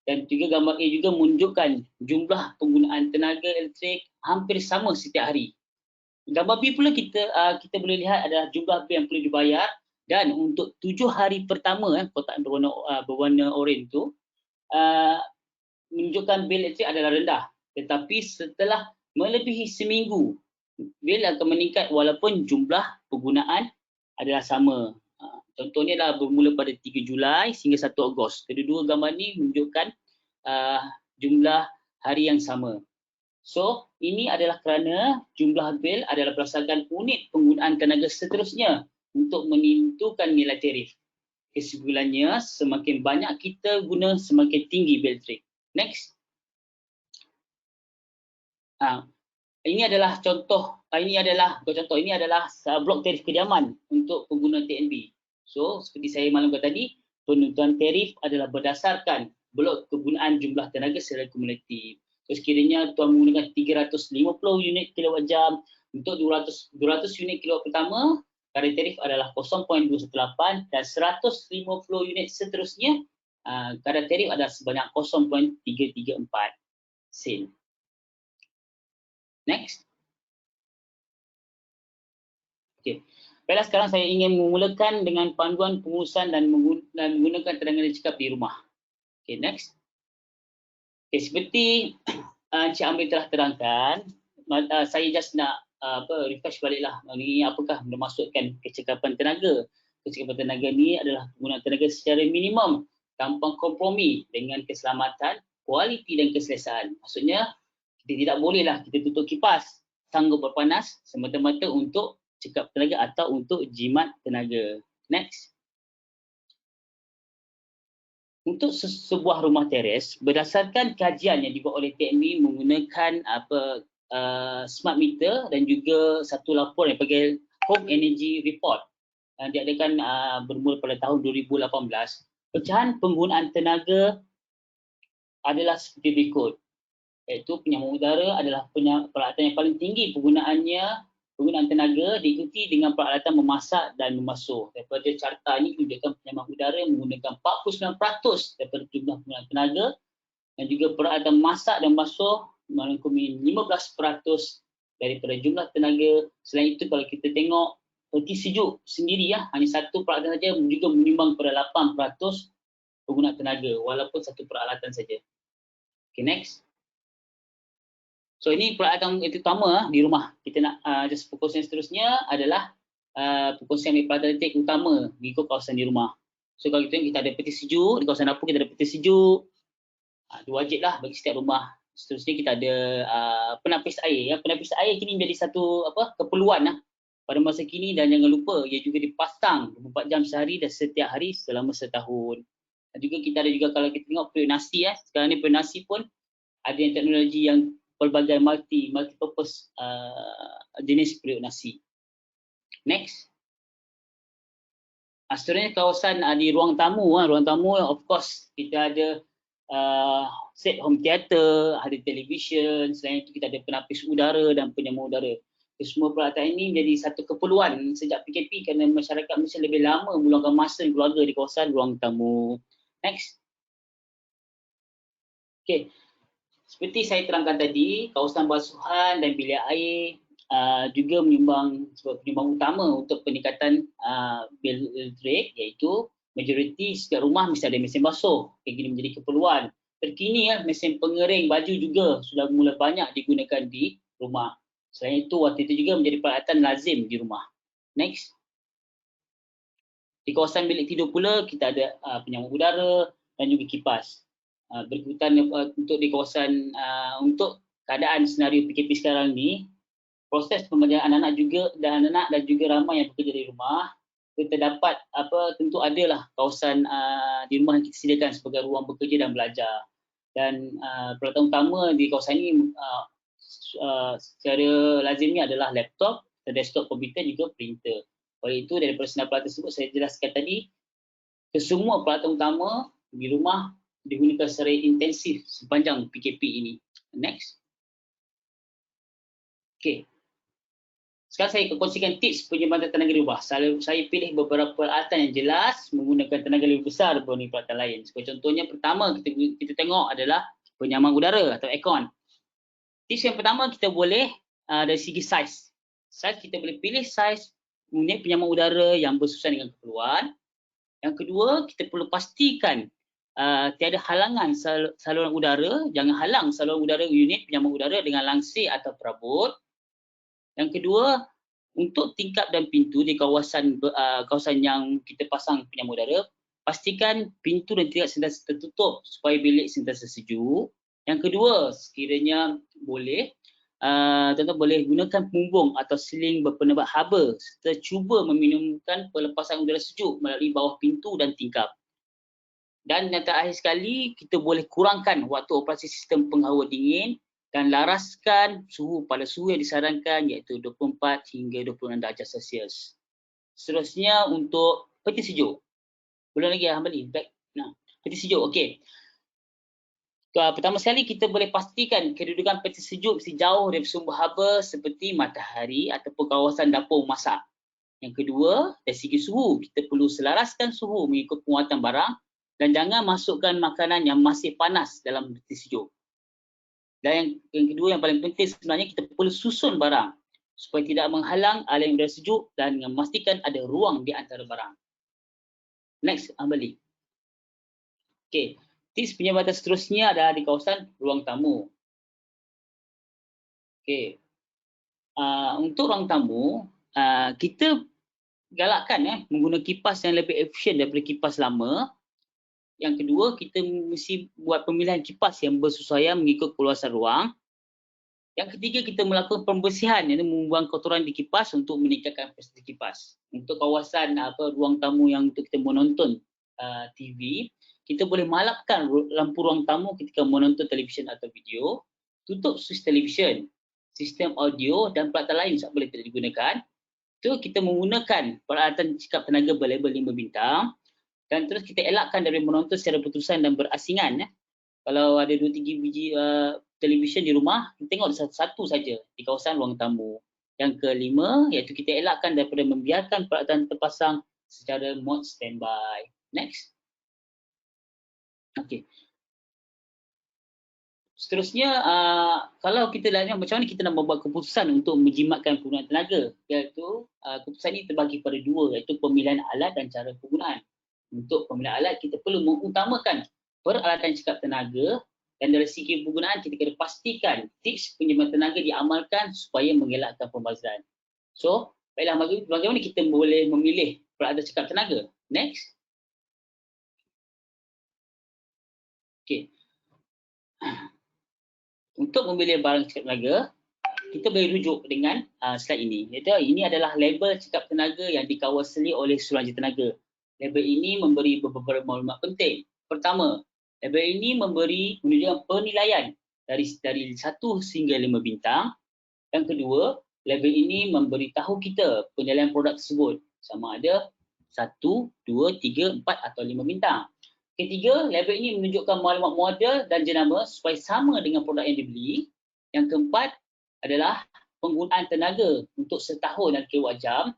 dan juga gambar A juga menunjukkan jumlah penggunaan tenaga elektrik hampir sama setiap hari. Gambar B pula kita boleh lihat adalah jumlah bil yang perlu dibayar, dan untuk 7 hari pertama kotak berwarna oranye itu menunjukkan bil elektrik adalah rendah, tetapi setelah melebihi seminggu bil akan meningkat walaupun jumlah penggunaan adalah sama. Contohnya adalah bermula pada 3 Julai sehingga 1 Ogos. Kedua-dua gambar ini menunjukkan jumlah hari yang sama. So, ini adalah kerana jumlah bil adalah berdasarkan unit penggunaan tenaga seterusnya untuk menentukan nilai tarif. Kesimpulannya, semakin banyak kita guna, semakin tinggi bil elektrik. Next. Ini adalah blok tarif kediaman untuk pengguna TNB. So, seperti saya maklumkan tadi, penentuan tarif adalah berdasarkan blok kegunaan jumlah tenaga secara kumulatif. So, sekiranya tuan menggunakan 350 unit kilowatt-jam untuk 200 unit kilowatt pertama, kadar tarif adalah 0.218 dan 150 unit seterusnya, kadar tarif adalah sebanyak 0.334 sen. Next. Okey. Baiklah, sekarang saya ingin memulakan dengan panduan pengurusan dan menggunakan tenaga cekap di rumah. Okey, next. Okey, seperti Encik Amir telah terangkan, saya just nak refresh baliklah ini apakah memasukkan kecekapan tenaga. Kecekapan tenaga ni adalah penggunaan tenaga secara minimum tanpa kompromi dengan keselamatan, kualiti dan keselesaan. Maksudnya kita tidak bolehlah kita tutup kipas, sanggup berpanas semata-mata untuk cekap tenaga atau untuk jimat tenaga. Next. Untuk sebuah rumah teres, berdasarkan kajian yang dibuat oleh TNB menggunakan smart meter dan juga satu laporan yang panggil Home Energy Report yang diadakan bermula pada tahun 2018, pecahan penggunaan tenaga adalah seperti berikut. Iaitu penyambung udara adalah peralatan yang paling tinggi penggunaannya Penggunaan tenaga diikuti dengan peralatan memasak dan membasuh. Daripada carta ini tunjukkan penyamang udara menggunakan 49% daripada jumlah penggunaan tenaga, dan juga peralatan memasak dan membasuh merangkumi 15% daripada jumlah tenaga. Selain itu, kalau kita tengok peti sejuk sendiri hanya satu peralatan saja juga menyumbang pada 8% penggunaan tenaga walaupun satu peralatan saja. Okay, next. So ini peralatan itu utama di rumah. Kita nak just perkongsian seterusnya adalah perkongsian peralatan elektrik utama mengikut kawasan di rumah. So kalau kita ada peti sejuk, di kawasan dapur kita ada peti sejuk. Itu wajiblah bagi setiap rumah. Seterusnya kita ada penapis air. Penapis air kini menjadi satu keperluan pada masa kini, dan jangan lupa ia juga dipasang 24 jam sehari dan setiap hari selama setahun. Dan juga kita ada juga kalau kita tengok periuk nasi sekarang ni periuk nasi pun ada yang teknologi yang pelbagai multi-purpose jenis periuk nasi. Next. Seterusnya kawasan di ruang tamu. Ruang tamu of course kita ada set home theater, ada television, selain itu kita ada penapis udara dan penyamar udara. Semua peralatan ini menjadi satu keperluan sejak PKP kerana masyarakat Malaysia lebih lama meluangkan masa keluarga di kawasan ruang tamu. Next. Okay. Seperti saya terangkan tadi, kawasan basuhan dan bilik air juga menyumbang utama untuk peningkatan bil elektrik, iaitu majoriti setiap rumah mesti ada mesin basuh. Ini menjadi keperluan. Terkini mesin pengering baju juga sudah mula banyak digunakan di rumah. Selain itu, waktu itu juga menjadi peralatan lazim di rumah. Next. Di kawasan bilik tidur pula kita ada penyamar udara dan juga kipas. Berikutan untuk di kawasan untuk keadaan senario PKP sekarang ni, proses pembelajaran anak-anak dan juga ramai yang bekerja di rumah, kita dapat tentu adalah kawasan di rumah yang kita sediakan sebagai ruang bekerja dan belajar. Dan peralatan utama di kawasan ini secara lazimnya adalah laptop, desktop komputer juga printer. Oleh itu daripada senarai peralatan tersebut saya jelaskan tadi, kesemua peralatan utama di rumah digunakan secara intensif sepanjang PKP ini. Next. Okay. Sekarang saya akan kongsikan tips penyumbatan tenaga di rumah. Saya pilih beberapa peralatan yang jelas menggunakan tenaga lebih besar berbanding peralatan lain. Sebagai contohnya, pertama kita tengok adalah penyamang udara atau aircon. Tips yang pertama kita boleh dari segi saiz. Saiz kita boleh pilih saiz unit penyamang udara yang bersesuaian dengan keperluan. Yang kedua, kita perlu pastikan tiada halangan saluran udara. Jangan halang saluran udara unit penyamang udara dengan langsir atau perabot. Yang kedua, untuk tingkap dan pintu di kawasan yang kita pasang penyamar udara, pastikan pintu dan tingkap sentiasa tertutup supaya bilik sentiasa sejuk. Yang kedua, sekiranya boleh, tuan-tuan boleh gunakan pembumbung atau seling berpenebat haba serta cuba meminimumkan pelepasan udara sejuk melalui bawah pintu dan tingkap. Dan yang terakhir sekali, kita boleh kurangkan waktu operasi sistem penghawa dingin dan laraskan suhu pada suhu yang disarankan, iaitu 24 hingga 26 darjah Celsius. Seterusnya untuk peti sejuk. Belum lagi Hambali. Peti sejuk, okey. Pertama sekali kita boleh pastikan kedudukan peti sejuk mesti jauh dari sumber haba seperti matahari ataupun kawasan dapur masak. Yang kedua, dari segi suhu, kita perlu selaraskan suhu mengikut penguatan barang dan jangan masukkan makanan yang masih panas dalam peti sejuk. Dan yang kedua yang paling penting sebenarnya, kita perlu susun barang supaya tidak menghalang aliran udara sejuk dan memastikan ada ruang di antara barang. Next, Hambali. Okey. Tips penyambatan seterusnya adalah di kawasan ruang tamu. Okey. Untuk ruang tamu, kita galakkan menggunakan kipas yang lebih efisien daripada kipas lama. Yang kedua, kita mesti buat pemilihan kipas yang bersesuaian mengikut keluasan ruang. Yang ketiga, kita melakukan pembersihan, iaitu membuang kotoran di kipas untuk meningkatkan prestasi kipas. Untuk kawasan ruang tamu yang untuk kita menonton TV, kita boleh malapkan lampu ruang tamu ketika menonton televisyen atau video, tutup switch televisyen, sistem audio dan peralatan lain tak boleh tidak digunakan. Itu kita menggunakan peralatan cekap tenaga berlabel 5 bintang dan terus kita elakkan dari menonton secara berterusan dan berasingan. Kalau ada 2-3 biji televisyen di rumah, kita tengok satu saja di kawasan ruang tamu. Yang kelima, iaitu kita elakkan daripada membiarkan peralatan terpasang secara mode standby. Next. Okey. Seterusnya, kalau kita dah macam mana kita nak membuat keputusan untuk menjimatkan penggunaan tenaga, iaitu keputusan ini terbagi pada dua, iaitu pemilihan alat dan cara penggunaan. Untuk pemilihan alat, kita perlu mengutamakan peralatan cekap tenaga, dan dari segi penggunaan kita kena pastikan tips penjimatan tenaga diamalkan supaya mengelakkan pembazaran. So, baiklah, bagaimana kita boleh memilih peralatan cekap tenaga? Next. Okey. Untuk memilih barang cekap tenaga, kita boleh rujuk dengan slide ini. Iaitu ini adalah label cekap tenaga yang dikawasi oleh Suruhanjaya Tenaga. Label ini memberi beberapa maklumat penting. Pertama, label ini menunjukkan penilaian dari 1 hingga 5 bintang. Yang kedua, label ini memberitahu kita penilaian produk tersebut sama ada 1, 2, 3, 4 atau 5 bintang. Ketiga, label ini menunjukkan maklumat model dan jenama supaya sama dengan produk yang dibeli. Yang keempat adalah penggunaan tenaga untuk setahun dan kewat jam.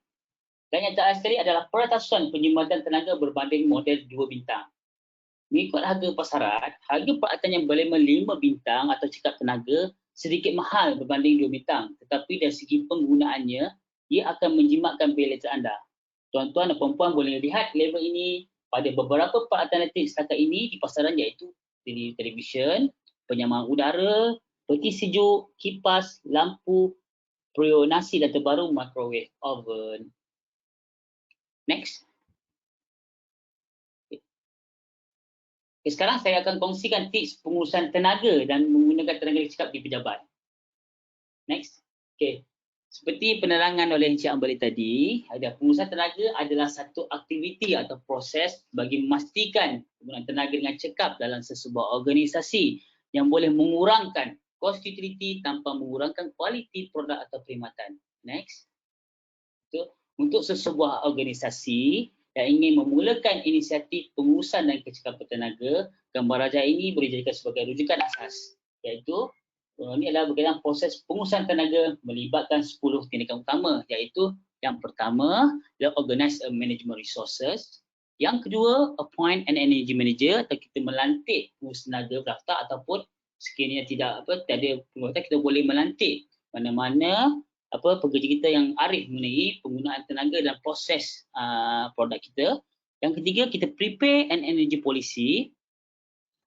Dan yang terakhir sekali adalah peratasan penjimatan tenaga berbanding model 2 bintang. Mengikut harga pasaran, harga peralatan yang berlabel 5 bintang atau cekap tenaga sedikit mahal berbanding 2 bintang. Tetapi dari segi penggunaannya, ia akan menjimatkan bil elektrik anda. Tuan-tuan dan puan-puan boleh lihat label ini pada beberapa peralatan elektrik setakat ini di pasaran, iaitu televisyen, penyamaan udara, peti sejuk, kipas, lampu, periuk nasi dan terbaru microwave oven. Next. Okay, sekarang saya akan kongsikan tips pengurusan tenaga dan menggunakan tenaga cekap di pejabat. Next. Okay. Seperti penerangan oleh Encik Ambali tadi, pengurusan tenaga adalah satu aktiviti atau proses bagi memastikan penggunaan tenaga dengan cekap dalam sesebuah organisasi yang boleh mengurangkan kos utility tanpa mengurangkan kualiti produk atau perkhidmatan. Next. Untuk sesebuah organisasi yang ingin memulakan inisiatif pengurusan dan kecekapan tenaga, gambar rajah ini boleh dijadikan sebagai rujukan asas, iaitu ini adalah berkaitan proses pengurusan tenaga melibatkan 10 tindakan utama, iaitu yang pertama adalah organize a management resources, yang kedua appoint an energy manager atau kita melantik pengurus tenaga berdaftar, ataupun sekiranya tiada pengurusan kita boleh melantik mana-mana pekerja kita yang arif mengenai penggunaan tenaga dan proses produk kita. Yang ketiga, kita prepare an energy policy.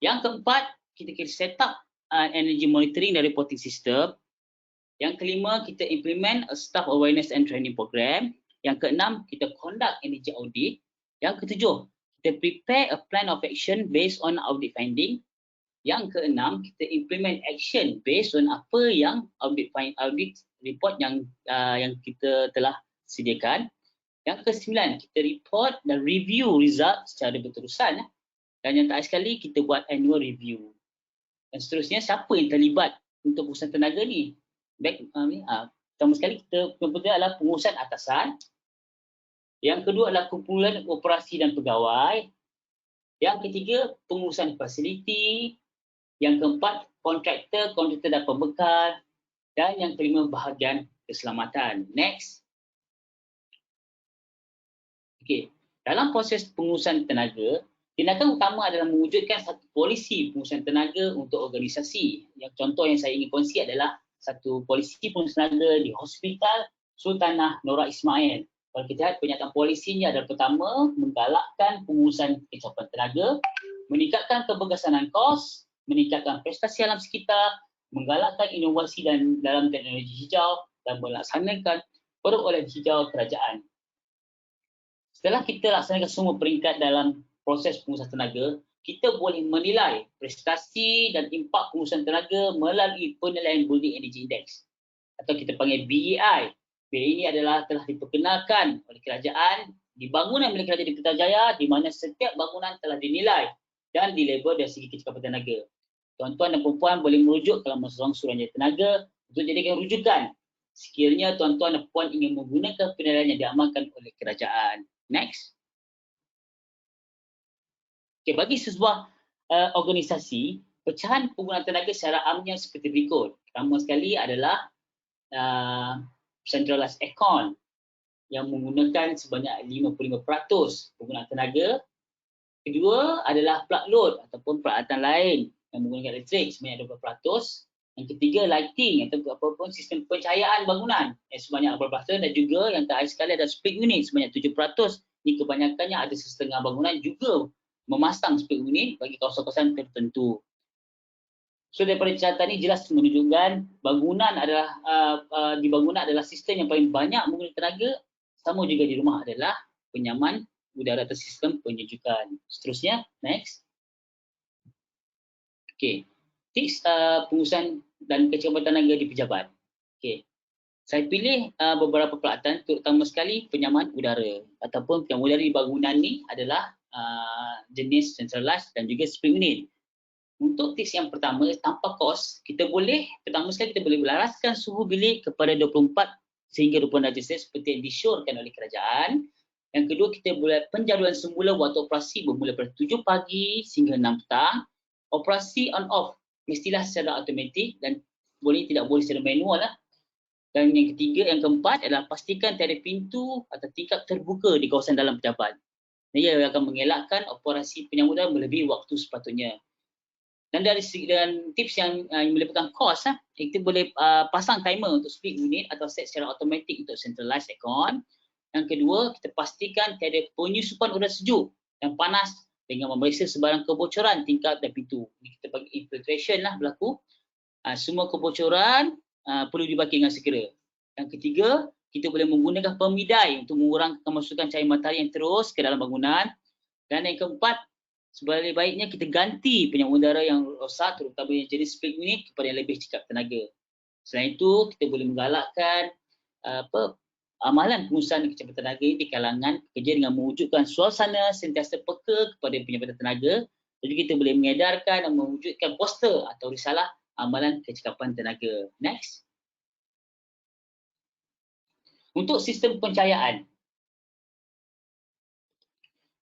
Yang keempat, kita set up energy monitoring dan reporting system. Yang kelima, kita implement a staff awareness and training program. Yang keenam, kita conduct energy audit. Yang ketujuh, kita prepare a plan of action based on audit finding. Yang keenam, kita implement action based on apa yang audit report yang kita telah sediakan. Yang kesembilan, kita report dan review result secara berterusan. Dan yang terakhir sekali, kita buat annual review. Dan seterusnya, siapa yang terlibat untuk pengurusan tenaga ni? Pertama sekali, kita adalah pengurusan atasan. Yang kedua adalah kumpulan operasi dan pegawai. Yang ketiga, pengurusan fasiliti. Yang keempat, kontraktor dan pembekal. Dan yang kelima, bahagian keselamatan. Next. Okey, dalam proses pengurusan tenaga, tindakan utama adalah mewujudkan satu polisi pengurusan tenaga untuk organisasi. Yang contoh yang saya ingin kongsi adalah satu polisi pengurusan tenaga di Hospital Sultanah Nora Ismail. Kalau kita lihat pernyataan polisinya adalah pertama, menggalakkan pengurusan kecakapan tenaga, meningkatkan keberkesanan kos, meningkatkan prestasi alam sekitar, menggalakkan inovasi dan dalam teknologi hijau dan melaksanakan perolehan hijau kerajaan. Setelah kita laksanakan semua peringkat dalam proses pengurusan tenaga, kita boleh menilai prestasi dan impak pengurusan tenaga melalui penilaian Building Energy Index atau kita panggil BEI. BEI ini adalah telah diperkenalkan oleh kerajaan di bangunan milik Kerajaan di Putrajaya, di mana setiap bangunan telah dinilai dan dilabel dari segi kecekapan tenaga. Tuan-tuan dan puan-puan boleh merujuk ke laman Suruhanjaya Tenaga untuk jadikan rujukan sekiranya tuan-tuan dan puan ingin menggunakan penilaian yang diamalkan oleh kerajaan. Next. Okay, bagi sebuah organisasi, pecahan penggunaan tenaga secara amnya seperti berikut. Pertama sekali adalah centralized aircon yang menggunakan sebanyak 55% penggunaan tenaga. Kedua adalah plug load ataupun peralatan lain yang menggunakan elektrik sebanyak 20%. Yang ketiga lighting ataupun sistem pencahayaan bangunan yang sebanyak 80% dan juga yang terakhir sekali ada split unit sebanyak 7%. Ini kebanyakannya ada setengah bangunan juga memasang split unit bagi kawasan-kawasan tertentu. So daripada catatan ini jelas menunjukkan bangunan adalah di bangunan adalah sistem yang paling banyak menggunakan tenaga, sama juga di rumah adalah penyaman udara atau sistem penyejukan. Seterusnya, next. Okey. Tips pengurusan dan kecekapan tenaga di pejabat. Okey. Saya pilih beberapa peralatan, terutama sekali penyaman udara ataupun penyaman udara di bangunan ni adalah jenis centralized dan juga split unit. Untuk tips yang pertama, tanpa kos, pertama sekali kita boleh melaraskan suhu bilik kepada 24 sehingga 20 darjah Celsius seperti yang disyorkan oleh kerajaan. Yang kedua, kita boleh penjadualan semula waktu operasi bermula pada 7 pagi sehingga 6 petang. Operasi on off mestilah secara automatik dan tidak boleh secara manual lah. Dan yang ketiga, yang keempat adalah pastikan tiada pintu atau tingkap terbuka di kawasan dalam pejabat. Ia akan mengelakkan operasi penyambut udara melebihi waktu sepatutnya. Dan dari tips yang melibatkan kos, kita boleh pasang timer untuk split unit atau set secara automatik untuk centralized aircon. Yang kedua, kita pastikan tiada penyusupan udara sejuk dan panas dengan memeriksa sebarang kebocoran tingkap dan pintu. Ini kita bagi infiltration lah berlaku. Semua kebocoran perlu dibaki dengan segera. Yang ketiga, kita boleh menggunakan pemidai untuk mengurangkan kemasukan cahaya matahari yang terus ke dalam bangunan. Dan yang keempat, sebaik-baiknya kita ganti penyambung udara yang rosak, terutama yang jenis split unit kepada yang lebih cekap tenaga. Selain itu, kita boleh menggalakkan amalan pengurusan kecekapan tenaga di kalangan pekerja dengan mewujudkan suasana sentiasa peka kepada penyambatan tenaga. Jadi kita boleh mengedarkan dan mewujudkan poster atau risalah amalan kecekapan tenaga. Next. Untuk sistem pencahayaan.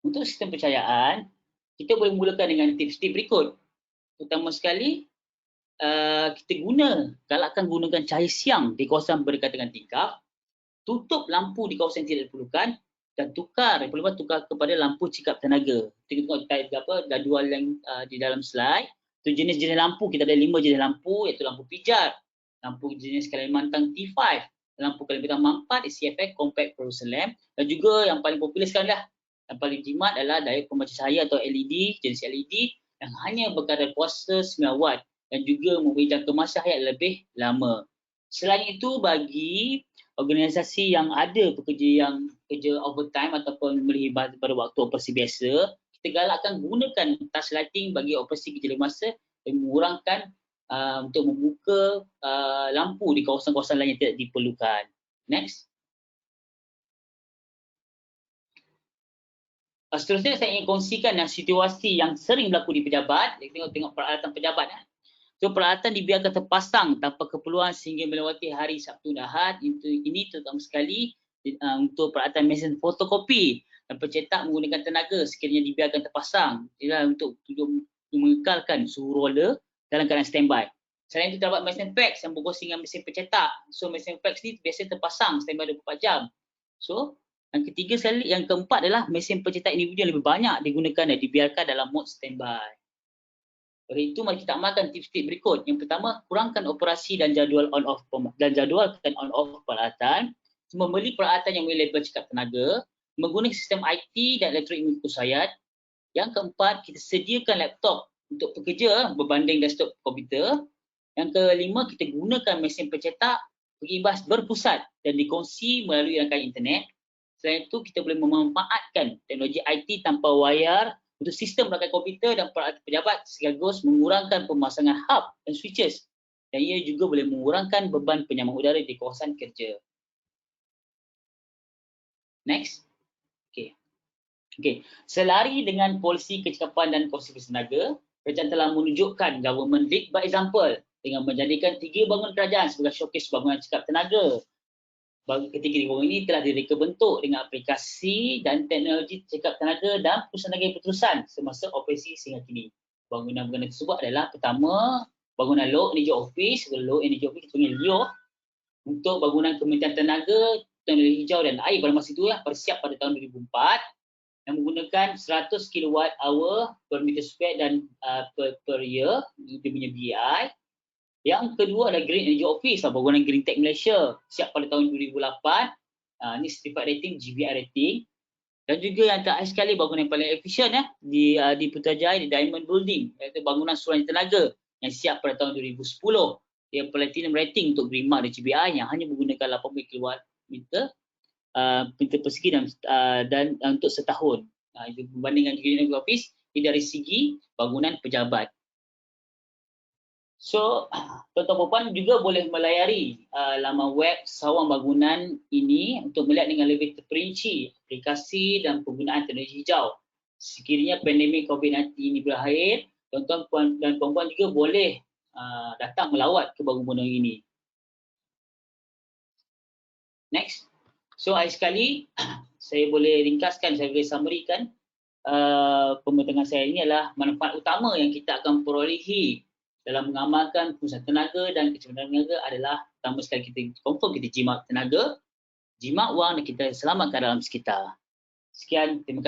Untuk sistem pencahayaan, kita boleh mulakan dengan tips-tips berikut. Pertama sekali, kita galakkan gunakan cahaya siang di kawasan berdekatan dengan tingkap, tutup lampu di kawasan yang tidak diperlukan dan tukar kepada lampu cekap tenaga. Kita tengok jadual yang di dalam slide. Itu jenis-jenis lampu, kita ada 5 jenis lampu iaitu lampu pijar, lampu jenis Kalimantan T5, lampu Kalimantan 4, CFX Compact Fluorescent Lamp dan juga yang paling popular sekarang lah, yang paling jimat adalah diode pembaca cahaya atau LED, jenis LED yang hanya berkadar kuasa 9 watt dan juga mempunyai jangka masa hayat lebih lama. Selain itu, bagi organisasi yang ada pekerja yang kerja overtime ataupun melebihi pada waktu operasi biasa, kita galakkan gunakan touch lighting bagi operasi kerja masa dan mengurangkan untuk membuka lampu di kawasan-kawasan lain yang tidak diperlukan. Next. Seterusnya saya ingin kongsikan situasi yang sering berlaku di pejabat. Kita tengok peralatan pejabat. So peralatan dibiarkan terpasang tanpa keperluan sehingga melewati hari Sabtu dan Ahad. Ini terutama sekali untuk peralatan mesin fotokopi dan pencetak menggunakan tenaga sekiranya dibiarkan terpasang. Ialah untuk mengekalkan suhu roller dalam keadaan standby. Selain itu terdapat mesin fax yang berkongsi dengan mesin pencetak. So mesin fax ni biasa terpasang standby 24 jam. So yang keempat adalah mesin pencetak individu yang lebih banyak digunakan dan dibiarkan dalam mode standby. Oleh itu mari kita amalkan tips-tips berikut. Yang pertama, kurangkan operasi dan jadual on-off peralatan. Membeli peralatan yang memiliki label cekap tenaga, menggunakan sistem IT dan elektronik mengikuti. Yang keempat, kita sediakan laptop untuk pekerja berbanding desktop komputer. Yang kelima, kita gunakan mesin pencetak pengimbas berpusat dan dikongsi melalui rangkaian internet. Selain itu, kita boleh memanfaatkan teknologi IT tanpa wayar untuk sistem rangkaian komputer dan peralatan pejabat sekaligus mengurangkan pemasangan hub dan switches. Dan ia juga boleh mengurangkan beban penyaman udara di kawasan kerja. Next. Okey. Selari dengan polisi kecekapan dan konservasi tenaga, kerajaan telah menunjukkan government lead by example dengan menjadikan 3 bangunan kerajaan sebagai showcase bangunan cekap tenaga. Ketiga bangunan ini telah direka bentuk dengan aplikasi dan teknologi cekap tenaga dan perusahaan tenaga berterusan semasa operasi sehingga kini. Bangunan-bangunan tersebut adalah pertama, bangunan low energy office. Low energy office kita panggil LEO. untuk bangunan Kementerian Tenaga, Teknologi Hijau dan Air pada masa itu bersiap pada tahun 2004 yang menggunakan 100 kWh per meter square dan per year, dia punya BI. Yang kedua adalah Green Energy Office, bangunan Green Tech Malaysia, siap pada tahun 2008. Ini certified rating, GBI rating. Dan juga yang terakhir sekali bangunan yang paling efisien di Putrajaya, di Diamond Building, iaitu bangunan Suruhanjaya Tenaga yang siap pada tahun 2010. Dia platinum rating untuk Green Mark dan GBI yang hanya menggunakan 80 kW meter persegi dan untuk setahun. Itu berbanding dengan Green Energy Office dari segi bangunan pejabat. So, tuan-tuan puan juga boleh melayari laman web Sawang Bangunan ini untuk melihat dengan lebih terperinci aplikasi dan penggunaan teknologi hijau. Sekiranya pandemik COVID-19 ini berakhir, tuan-tuan dan puan-puan juga boleh datang melawat ke bangunan ini. Next. So, akhir sekali, saya boleh ringkaskan, saya boleh summary-kan pembentangan saya ini adalah manfaat utama yang kita akan perolehi dalam mengamalkan pengurusan tenaga dan kecerdasan tenaga adalah pertama sekali kita confirm kita jimat tenaga, jimat wang dan kita selamatkan alam sekitar. Sekian, terima kasih.